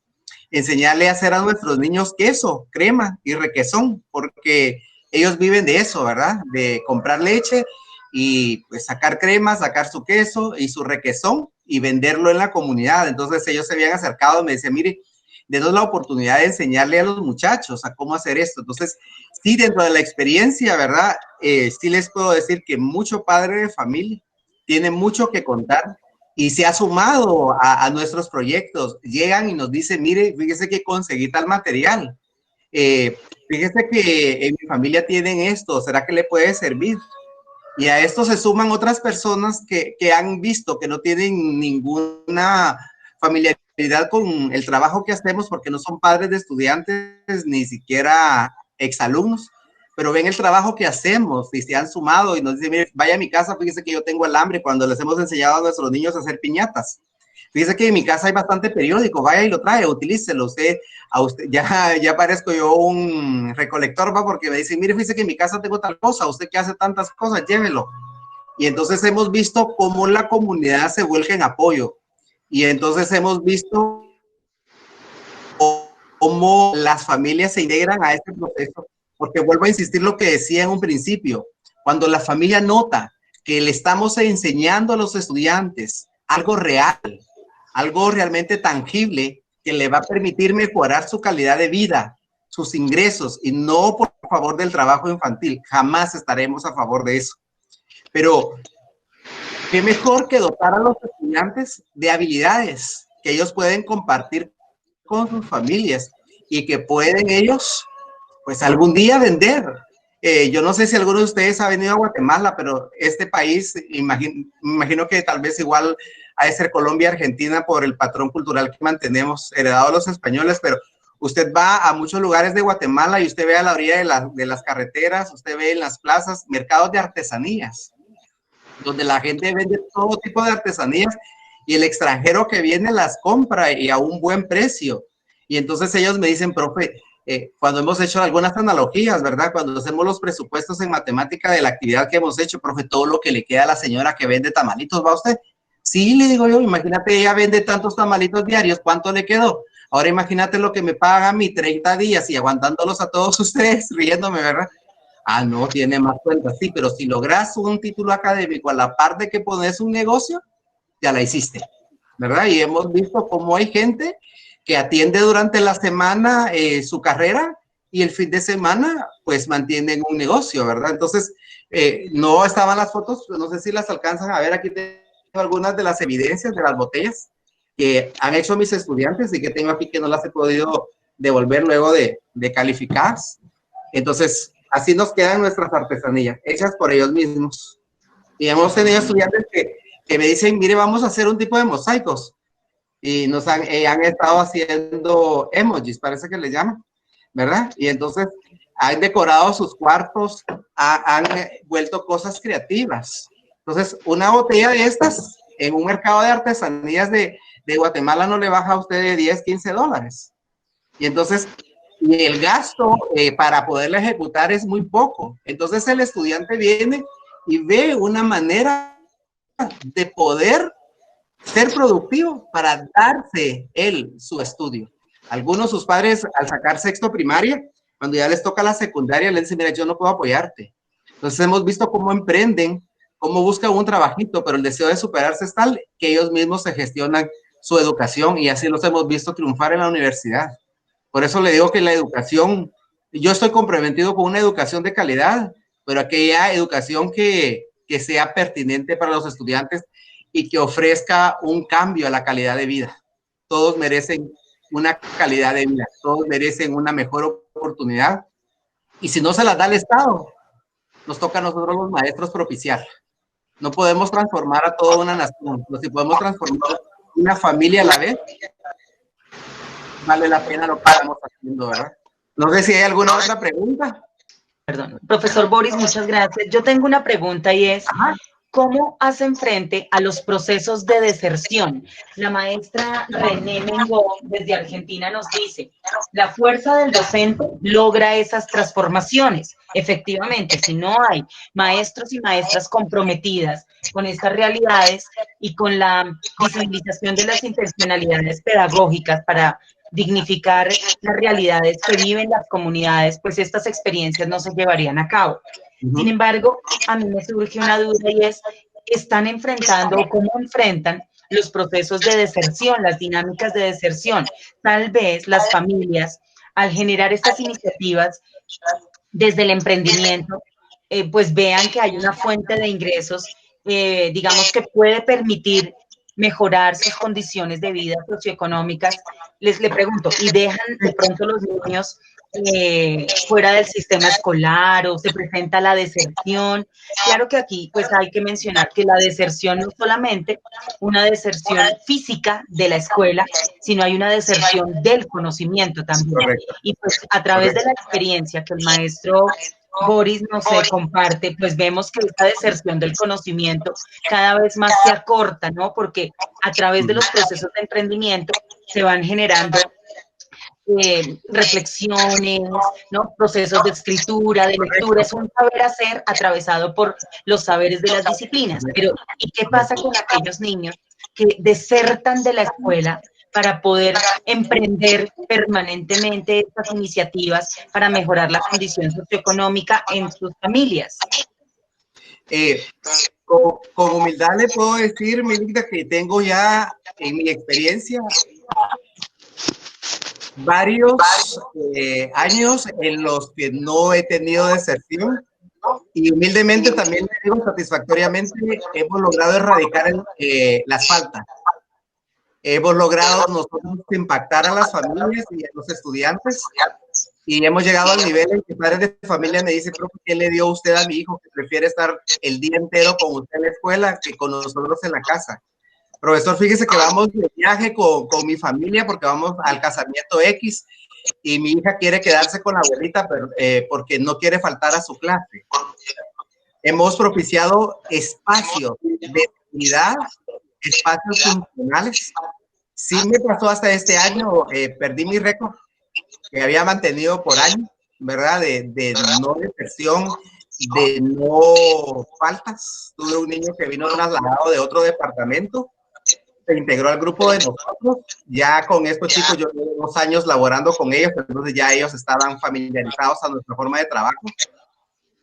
F: enseñarle a hacer a nuestros niños queso, crema y requesón, porque ellos viven de eso, ¿verdad? De comprar leche y pues sacar crema, sacar su queso y su requesón y venderlo en la comunidad. Entonces ellos se habían acercado y me decían, mire, denos la oportunidad de enseñarle a los muchachos a cómo hacer esto. Entonces, sí, dentro de la experiencia, ¿verdad? Sí les puedo decir que mucho padre de familia tiene mucho que contar y se ha sumado a nuestros proyectos. Llegan y nos dicen, mire, fíjese que conseguí tal material. Fíjese que en mi familia tienen esto, ¿será que le puede servir? Y a esto se suman otras personas que han visto que no tienen ninguna familiaridad con el trabajo que hacemos porque no son padres de estudiantes ni siquiera exalumnos, pero ven el trabajo que hacemos y se han sumado y nos dicen, mire, vaya a mi casa, fíjese que yo tengo alambre cuando les hemos enseñado a nuestros niños a hacer piñatas. Fíjese que en mi casa hay bastante periódico, vaya y lo trae, utilícelo. A usted ya parezco yo un recolector, va, porque me dicen, mire, fíjese que en mi casa tengo tal cosa, usted que hace tantas cosas, llévelo. Y entonces hemos visto cómo la comunidad se vuelca en apoyo. Y entonces hemos visto cómo las familias se integran a este proceso, porque vuelvo a insistir lo que decía en un principio, cuando la familia nota que le estamos enseñando a los estudiantes algo real, algo realmente tangible que le va a permitir mejorar su calidad de vida, sus ingresos, y no por favor del trabajo infantil. Jamás estaremos a favor de eso. Pero qué mejor que dotar a los estudiantes de habilidades que ellos pueden compartir con sus familias y que pueden ellos, pues algún día vender. Yo no sé si alguno de ustedes ha venido a Guatemala, pero este país, imagino que tal vez igual ha de ser Colombia, Argentina, por el patrón cultural que mantenemos heredado a los españoles, pero usted va a muchos lugares de Guatemala y usted ve a la orilla de las carreteras, usted ve en las plazas mercados de artesanías, donde la gente vende todo tipo de artesanías y el extranjero que viene las compra y a un buen precio. Y entonces ellos me dicen, profe, cuando hemos hecho algunas analogías, ¿verdad? Cuando hacemos los presupuestos en matemática de la actividad que hemos hecho, profe, todo lo que le queda a la señora que vende tamalitos, ¿va usted? Sí, le digo yo, imagínate, ella vende tantos tamalitos diarios, ¿cuánto le quedó? Ahora imagínate lo que me paga a mí 30 días y aguantándolos a todos ustedes, riéndome, ¿verdad? Ah, no, tiene más cuenta, sí, pero si logras un título académico a la par de que pones un negocio, ya la hiciste, ¿verdad? Y hemos visto cómo hay gente que atiende durante la semana su carrera y el fin de semana, pues mantienen un negocio, ¿verdad? Entonces, no estaban las fotos, no sé si las alcanzan a ver, aquí tengo algunas de las evidencias de las botellas que han hecho mis estudiantes y que tengo aquí que no las he podido devolver luego de calificar. Entonces, así nos quedan nuestras artesanías, hechas por ellos mismos. Y hemos tenido estudiantes que me dicen, mire, vamos a hacer un tipo de mosaicos. Y nos han estado haciendo emojis, parece que le llaman, ¿verdad? Y entonces han decorado sus cuartos, han vuelto cosas creativas. Entonces, una botella de estas en un mercado de artesanías de Guatemala no le baja a usted de 10, 15 dólares. Y entonces, y el gasto para poderla ejecutar es muy poco. Entonces, el estudiante viene y ve una manera de poder ser productivo para darse él su estudio. Algunos sus padres al sacar sexto primaria, cuando ya les toca la secundaria, les dicen, mira, yo no puedo apoyarte. Entonces hemos visto cómo emprenden, cómo buscan un trabajito, pero el deseo de superarse es tal que ellos mismos se gestionan su educación y así los hemos visto triunfar en la universidad. Por eso le digo que la educación, yo estoy comprometido con una educación de calidad, pero aquella educación que sea pertinente para los estudiantes y que ofrezca un cambio a la calidad de vida. Todos merecen una calidad de vida, todos merecen una mejor oportunidad. Y si no se las da el Estado, nos toca a nosotros los maestros propiciar. No podemos transformar a toda una nación, pero si podemos transformar una familia a la vez, vale la pena lo que estamos haciendo, ¿verdad? No sé si hay alguna otra pregunta.
B: Perdón, profesor Boris, muchas gracias. Yo tengo una pregunta y es, ¿cómo hacen frente a los procesos de deserción? La maestra René Mengó, desde Argentina, nos dice, la fuerza del docente logra esas transformaciones. Efectivamente, si no hay maestros y maestras comprometidas con estas realidades y con la visibilización de las intencionalidades pedagógicas para dignificar las realidades que viven las comunidades, pues estas experiencias no se llevarían a cabo. Sin embargo, a mí me surge una duda y es, ¿están enfrentando o cómo enfrentan los procesos de deserción, las dinámicas de deserción? Tal vez las familias, al generar estas iniciativas desde el emprendimiento, pues vean que hay una fuente de ingresos, digamos, que puede permitir mejorar sus condiciones de vida socioeconómicas. Le pregunto, ¿y dejan de pronto los niños fuera del sistema escolar o se presenta la deserción? Claro que aquí pues hay que mencionar que la deserción no es solamente una deserción física de la escuela, sino hay una deserción del conocimiento también. Correcto. Y pues a través de la experiencia que el maestro Boris nos comparte, pues vemos que esta deserción del conocimiento cada vez más se acorta, ¿no? Porque a través de los procesos de emprendimiento se van generando reflexiones, ¿no? Procesos de escritura, de lectura, es un saber hacer atravesado por los saberes de las disciplinas. Pero, ¿y qué pasa con aquellos niños que desertan de la escuela para poder emprender permanentemente estas iniciativas para mejorar la condición socioeconómica en sus familias?
F: Con humildad le puedo decir, Melita, que tengo ya en mi experiencia varios años en los que no he tenido deserción y humildemente también le digo satisfactoriamente hemos logrado erradicar las faltas. Hemos logrado nosotros impactar a las familias y a los estudiantes y hemos llegado al nivel en que padres de familia me dicen, ¿qué le dio usted a mi hijo que prefiere estar el día entero con usted en la escuela que con nosotros en la casa? Profesor, fíjese que vamos de viaje con mi familia porque vamos al casamiento X y mi hija quiere quedarse con la abuelita pero, porque no quiere faltar a su clase. Hemos propiciado espacios de actividad, espacios funcionales. Sí me pasó hasta este año, perdí mi récord. que había mantenido por años, ¿verdad? De no deserción, de no faltas. Tuve un niño que vino trasladado de otro departamento, se integró al grupo de nosotros. Ya con estos chicos yo llevo 2 años laborando con ellos, entonces ya ellos estaban familiarizados a nuestra forma de trabajo.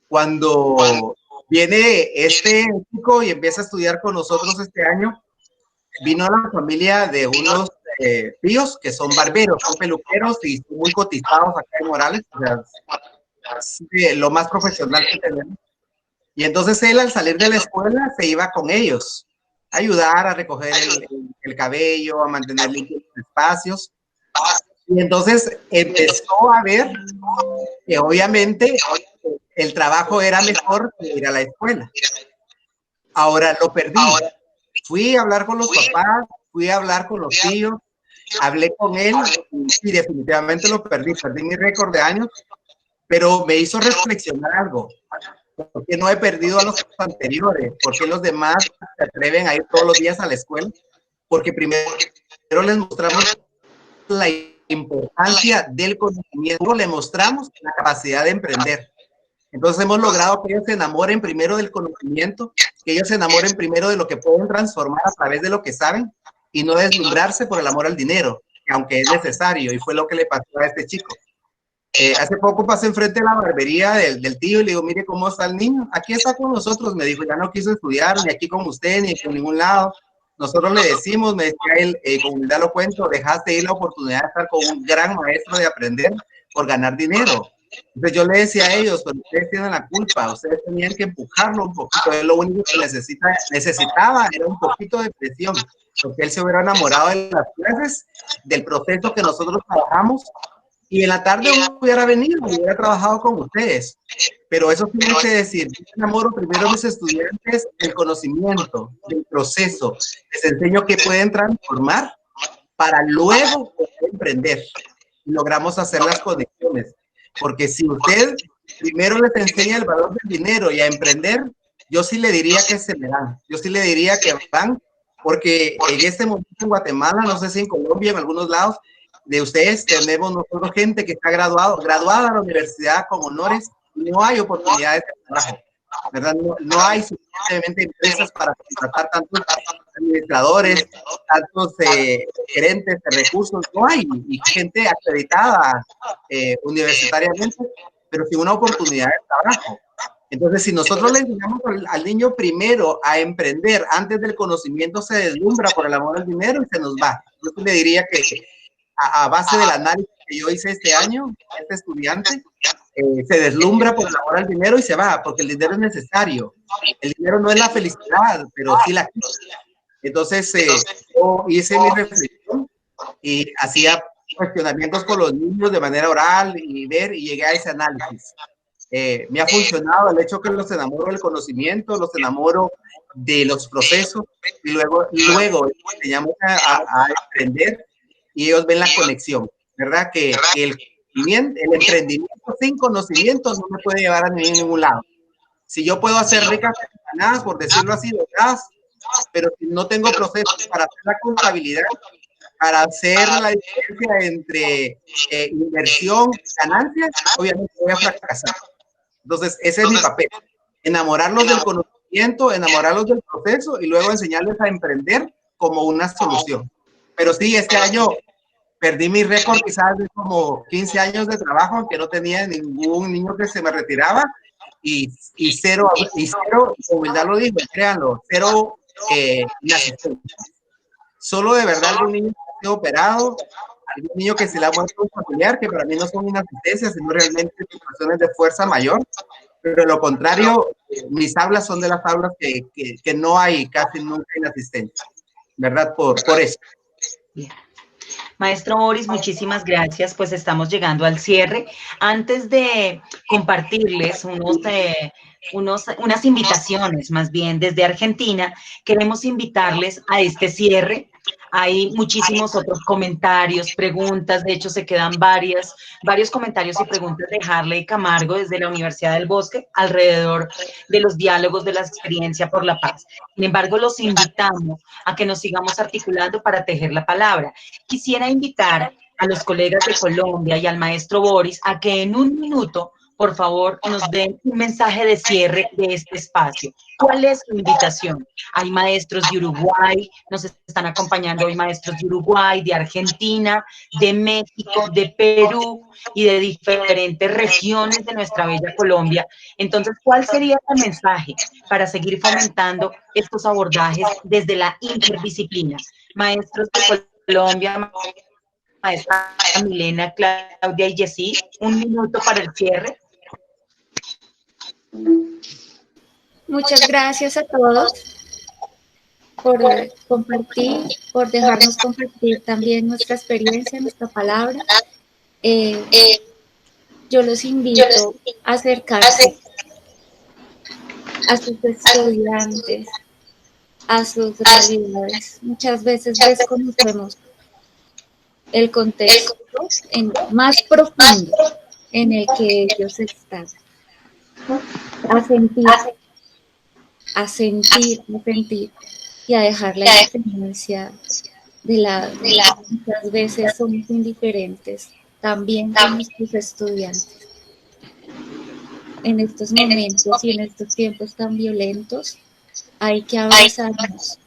F: Cuando viene este chico y empieza a estudiar con nosotros este año, vino a la familia de unos tíos que son barberos, son peluqueros y son muy cotizados acá en Morales, o sea, lo más profesional que tenemos. Y entonces él, al salir de la escuela, se iba con ellos a ayudar a recoger el cabello, a mantener limpios los espacios. Y entonces empezó a ver que obviamente el trabajo era mejor que ir a la escuela. Ahora lo perdí. Fui a hablar con los papás, fui a hablar con los tíos, hablé con él y definitivamente lo perdí. Perdí mi récord de años, pero me hizo reflexionar algo. ¿Por qué no he perdido a los anteriores? ¿Por qué los demás se atreven a ir todos los días a la escuela? Porque primero les mostramos la importancia del conocimiento, le mostramos la capacidad de emprender. Entonces hemos logrado que ellos se enamoren primero del conocimiento, que ellos se enamoren primero de lo que pueden transformar a través de lo que saben y no deslumbrarse por el amor al dinero, aunque es necesario, y fue lo que le pasó a este chico. Hace poco pasé enfrente de la barbería del tío y le digo, mire cómo está el niño, aquí está con nosotros. Me dijo, ya no quiso estudiar ni aquí con usted ni en ningún lado. Nosotros le decimos, me decía él, con humildad lo cuento, dejaste ir la oportunidad de estar con un gran maestro de aprender por ganar dinero. Entonces yo le decía a ellos, pero ustedes tienen la culpa, ustedes tenían que empujarlo un poquito, él lo único que necesitaba era un poquito de presión, porque él se hubiera enamorado de las clases, del proceso que nosotros trabajamos, y en la tarde hubiera venido y hubiera trabajado con ustedes. Pero eso tiene que decir, yo enamoro primero a mis estudiantes del conocimiento, del proceso, les enseño que pueden transformar para luego poder emprender. Y logramos hacer las conexiones. Porque si usted primero les enseña el valor del dinero y a emprender, yo sí le diría que se le dan. Yo sí le diría que van, porque en este momento en Guatemala, no sé si en Colombia, en algunos lados de ustedes, tenemos nosotros gente que está graduada de la universidad con honores, y no hay oportunidades de trabajo, ¿verdad? No hay suficientemente empresas para contratar tantos administradores, tantos gerentes de recursos, no hay, y gente acreditada universitariamente, pero sin una oportunidad de trabajo. Entonces, si nosotros le enseñamos al niño primero a emprender antes del conocimiento, se deslumbra por el amor al dinero y se nos va. Yo le diría que a base del análisis que yo hice este año, este estudiante se deslumbra por el amor al dinero y se va, porque el dinero es necesario. El dinero no es la felicidad, pero sí la quiero. Entonces, yo hice mi reflexión y hacía cuestionamientos con los niños de manera oral y llegué a ese análisis. Me ha funcionado el hecho que los enamoro del conocimiento, los enamoro de los procesos y luego enseñamos a aprender y ellos ven la conexión, ¿verdad? Que el emprendimiento sin conocimiento no me puede llevar a ningún lado. Si yo puedo hacer ricas empanadas, por decirlo así, de gas, pero si no tengo procesos para hacer la contabilidad, para hacer la diferencia entre inversión y ganancia, obviamente voy a fracasar. Entonces, ese es mi papel, enamorarlos del conocimiento, enamorarlos del proceso y luego enseñarles a emprender como una solución. Pero sí, este año perdí mi récord quizás de como 15 años de trabajo, aunque no tenía ningún niño que se me retiraba, y cero, como ya lo digo, créanlo, cero inasistencia. Solo de verdad algún niño que ha sido operado, algún niño que se le ha muerto un familiar, que para mí no son inasistencias, sino realmente situaciones de fuerza mayor, pero lo contrario, mis aulas son de las aulas que no hay casi nunca inasistencia, ¿verdad? Por eso.
B: Bien. Maestro Boris, muchísimas gracias, pues estamos llegando al cierre. Antes de compartirles unas invitaciones, más bien desde Argentina, queremos invitarles a este cierre. Hay muchísimos otros comentarios, preguntas, de hecho se quedan varios comentarios y preguntas de Harley Camargo desde la Universidad del Bosque alrededor de los diálogos de la experiencia por la paz. Sin embargo, los invitamos a que nos sigamos articulando para tejer la palabra. Quisiera invitar a los colegas de Colombia y al maestro Boris a que en un minuto, por favor, nos den un mensaje de cierre de este espacio. ¿Cuál es su invitación? Hay maestros de Uruguay, nos están acompañando hoy maestros de Uruguay, de Argentina, de México, de Perú y de diferentes regiones de nuestra bella Colombia. Entonces, ¿cuál sería el mensaje para seguir fomentando estos abordajes desde la interdisciplina? Maestros de Colombia, maestra Milena, Claudia y Jessy, un minuto para el cierre.
E: Muchas gracias a todos por compartir, por dejarnos compartir también nuestra experiencia, nuestra palabra. Yo los invito a acercarse a sus estudiantes, a sus realidades. Muchas veces desconocemos el contexto más profundo en el que ellos están. A sentir y a dejar la independencia muchas veces somos indiferentes también con nuestros estudiantes. En estos momentos y en estos tiempos tan violentos hay que abrazarnos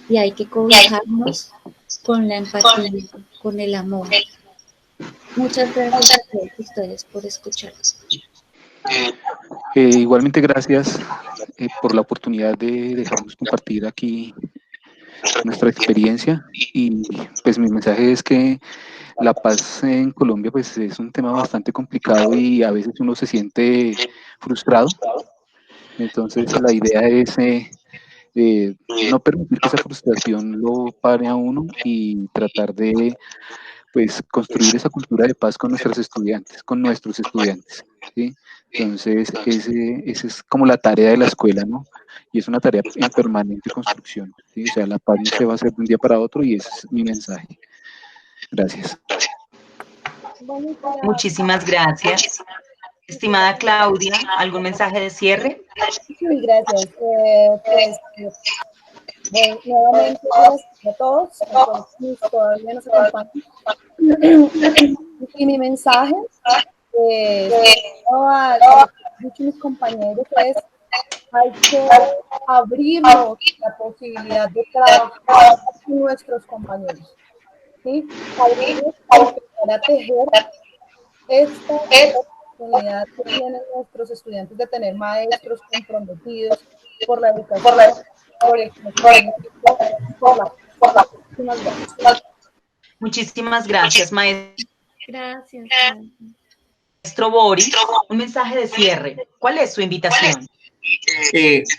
E: y hay que cobijarnos con la empatía, con el amor. Muchas gracias a todos ustedes por escuchar.
D: Igualmente gracias por la oportunidad de dejarnos compartir aquí nuestra experiencia, y pues mi mensaje es que la paz en Colombia pues es un tema bastante complicado y a veces uno se siente frustrado. Entonces la idea es no permitir que esa frustración lo pare a uno y tratar de pues construir esa cultura de paz con nuestros estudiantes, ¿sí? Entonces, esa es como la tarea de la escuela, ¿no? Y es una tarea en permanente construcción, ¿sí? O sea, la paz no se va a hacer de un día para otro, y ese es mi mensaje. Gracias.
B: Muchísimas gracias. Estimada Claudia, ¿algún mensaje de cierre?
C: Sí, gracias. Nuevamente, gracias a todos. Todavía nos acompañan. Y mi mensaje a mis compañeros es: hay que abrirnos la posibilidad de trabajar con nuestros compañeros, ¿sí? Abrirnos para tejer esta oportunidad que tienen nuestros estudiantes de tener maestros comprometidos por la educación,
B: Muchísimas gracias, maestro.
E: Gracias.
B: Maestro Boris, un mensaje de cierre. ¿Cuál es su invitación?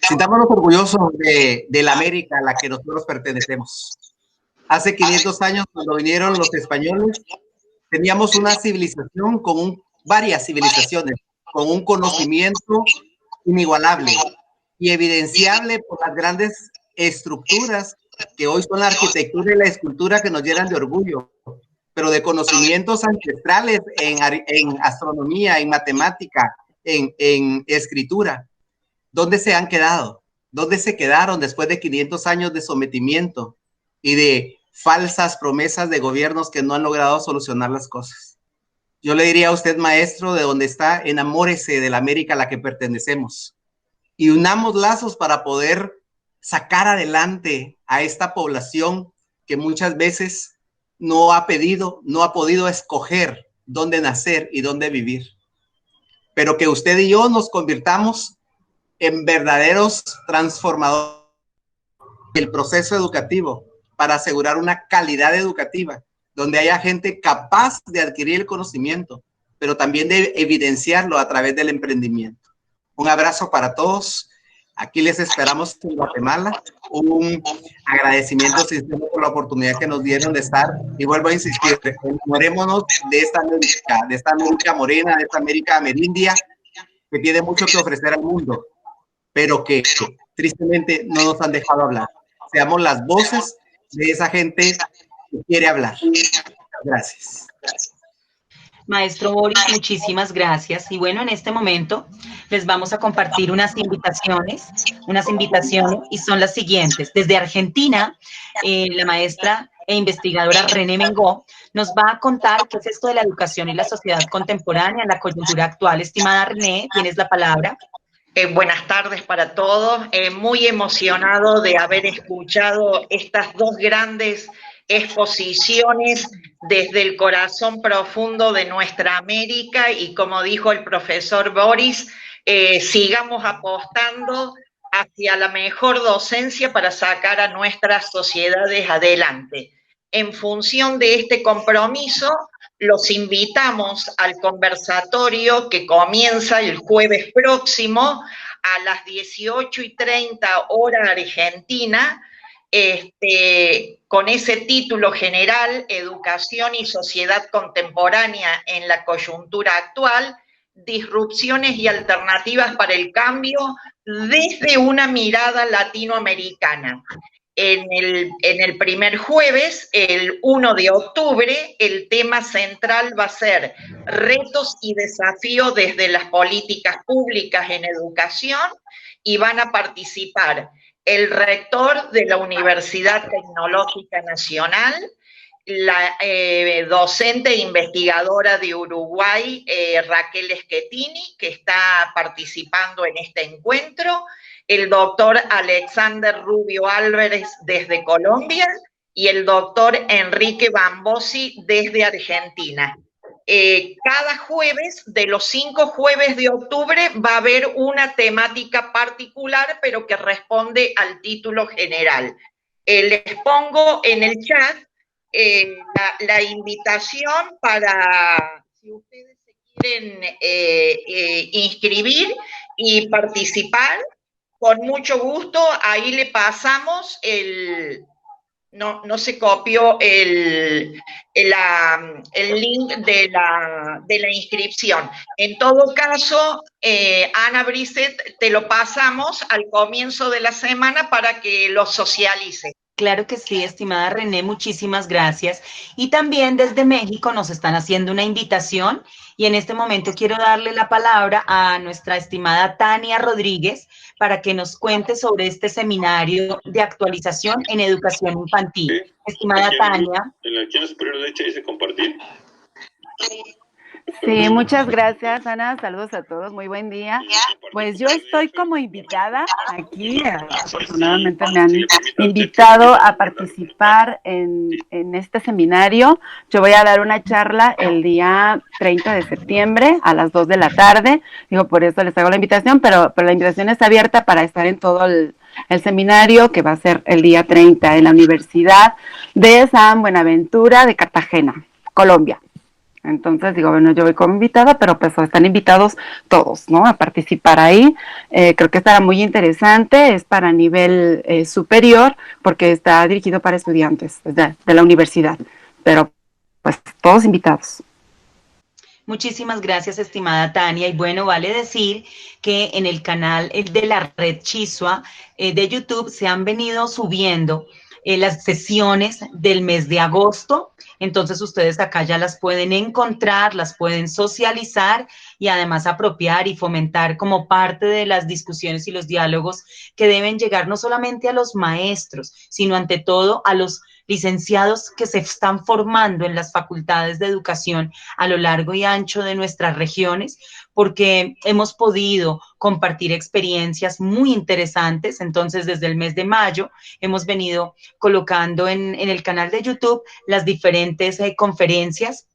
F: Sintámonos orgullosos de la América a la que nosotros pertenecemos. Hace 500 años, cuando vinieron los españoles, teníamos una civilización varias civilizaciones, con un conocimiento inigualable y evidenciable por las grandes estructuras que hoy son la arquitectura y la escultura que nos llenan de orgullo, pero de conocimientos ancestrales en astronomía, en matemática, en escritura. ¿Dónde se han quedado? ¿Dónde se quedaron después de 500 años de sometimiento y de falsas promesas de gobiernos que no han logrado solucionar las cosas? Yo le diría a usted, maestro, de donde está, enamórese de la América a la que pertenecemos y unamos lazos para poder sacar adelante a esta población que muchas veces no ha podido escoger dónde nacer y dónde vivir. Pero que usted y yo nos convirtamos en verdaderos transformadores del proceso educativo para asegurar una calidad educativa donde haya gente capaz de adquirir el conocimiento, pero también de evidenciarlo a través del emprendimiento. Un abrazo para todos. Aquí les esperamos en Guatemala. Un agradecimiento sincero por la oportunidad que nos dieron de estar. Y vuelvo a insistir, enamorémonos de esta América morena, de esta América amerindia, que tiene mucho que ofrecer al mundo, pero que tristemente no nos han dejado hablar. Seamos las voces de esa gente que quiere hablar. Gracias.
B: Maestro Boris, muchísimas gracias. Y bueno, en este momento les vamos a compartir unas invitaciones, y son las siguientes. Desde Argentina, la maestra e investigadora René Mengó, nos va a contar qué es esto de la educación y la sociedad contemporánea en la coyuntura actual. Estimada René, tienes la palabra.
G: Buenas tardes para todos. Muy emocionado de haber escuchado estas dos grandes exposiciones desde el corazón profundo de nuestra América y, como dijo el profesor Boris, sigamos apostando hacia la mejor docencia para sacar a nuestras sociedades adelante. En función de este compromiso, los invitamos al conversatorio que comienza el jueves próximo a las 18:30 hora argentina, con ese título general, Educación y Sociedad Contemporánea en la Coyuntura Actual, disrupciones y alternativas para el cambio desde una mirada latinoamericana. En el primer jueves, el 1 de octubre, el tema central va a ser retos y desafíos desde las políticas públicas en educación, y van a participar el rector de la Universidad Tecnológica Nacional, la docente e investigadora de Uruguay, Raquel Schettini, que está participando en este encuentro, el doctor Alexander Rubio Álvarez desde Colombia y el doctor Enrique Bambosi desde Argentina. Cada jueves, de los 5 jueves de octubre, va a haber una temática particular, pero que responde al título general. Les pongo en el chat la invitación para, si ustedes se quieren inscribir y participar, con mucho gusto. Ahí le pasamos no se copió el link de la inscripción. En todo caso, Ana Brisset, te lo pasamos al comienzo de la semana para que lo socialice.
B: Claro que sí, estimada René, muchísimas gracias. Y también desde México nos están haciendo una invitación, y en este momento quiero darle la palabra a nuestra estimada Tania Rodríguez para que nos cuente sobre este seminario de actualización en educación infantil. Sí. Estimada Tania.
H: En la esquina superior derecha dice compartir.
I: Sí, muchas gracias, Ana. Saludos a todos. Muy buen día. Pues yo estoy como invitada aquí. Afortunadamente me han invitado a participar en este seminario. Yo voy a dar una charla el día 30 de septiembre a las 2 de la tarde. Digo, por eso les hago la invitación, pero la invitación está abierta para estar en todo el seminario, que va a ser el día 30 en la Universidad de San Buenaventura de Cartagena, Colombia. Entonces, digo, bueno, yo voy como invitada, pero pues están invitados todos, ¿no?, a participar ahí. Creo que estará muy interesante, es para nivel superior, porque está dirigido para estudiantes de la universidad, pero pues todos invitados.
B: Muchísimas gracias, estimada Tania. Y bueno, vale decir que en el canal de la Red Chisua de YouTube se han venido subiendo las sesiones del mes de agosto. Entonces ustedes acá ya las pueden encontrar, las pueden socializar y además apropiar y fomentar como parte de las discusiones y los diálogos que deben llegar no solamente a los maestros, sino ante todo a los licenciados que se están formando en las facultades de educación a lo largo y ancho de nuestras regiones, porque hemos podido compartir experiencias muy interesantes. Entonces, desde el mes de mayo hemos venido colocando en el canal de YouTube las diferentes conferencias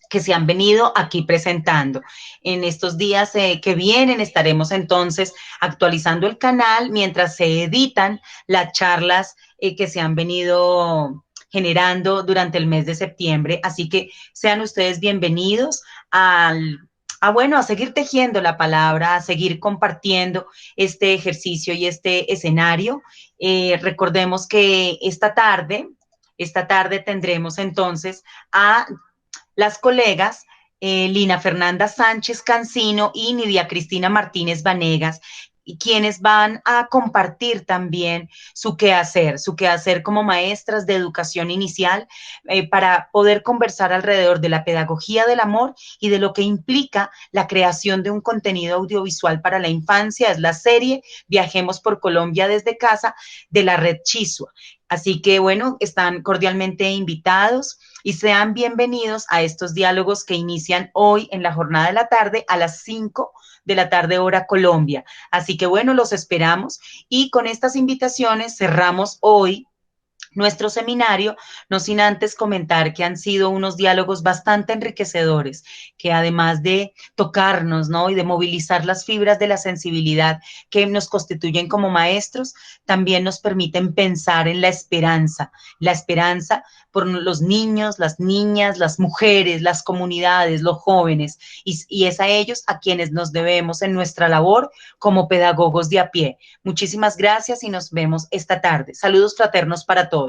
B: que se han venido aquí presentando. En estos días que vienen estaremos entonces actualizando el canal mientras se editan las charlas que se han venido generando durante el mes de septiembre. Así que sean ustedes bienvenidos a seguir tejiendo la palabra, a seguir compartiendo este ejercicio y este escenario. Recordemos que esta tarde tendremos entonces a las colegas Lina Fernanda Sánchez Cancino y Nidia Cristina Martínez Vanegas, quienes van a compartir también su quehacer como maestras de educación inicial, para poder conversar alrededor de la pedagogía del amor y de lo que implica la creación de un contenido audiovisual para la infancia. Es la serie Viajemos por Colombia desde casa de la Red Chisua. Así que, bueno, están cordialmente invitados y sean bienvenidos a estos diálogos que inician hoy en la jornada de la tarde a las 5 de la tarde hora Colombia. Así que, bueno, los esperamos y con estas invitaciones cerramos hoy nuestro seminario, no sin antes comentar que han sido unos diálogos bastante enriquecedores, que además de tocarnos, ¿no?, y de movilizar las fibras de la sensibilidad que nos constituyen como maestros, también nos permiten pensar en la esperanza por los niños, las niñas, las mujeres, las comunidades, los jóvenes, y es a ellos a quienes nos debemos en nuestra labor como pedagogos de a pie. Muchísimas gracias y nos vemos esta tarde. Saludos fraternos para todos.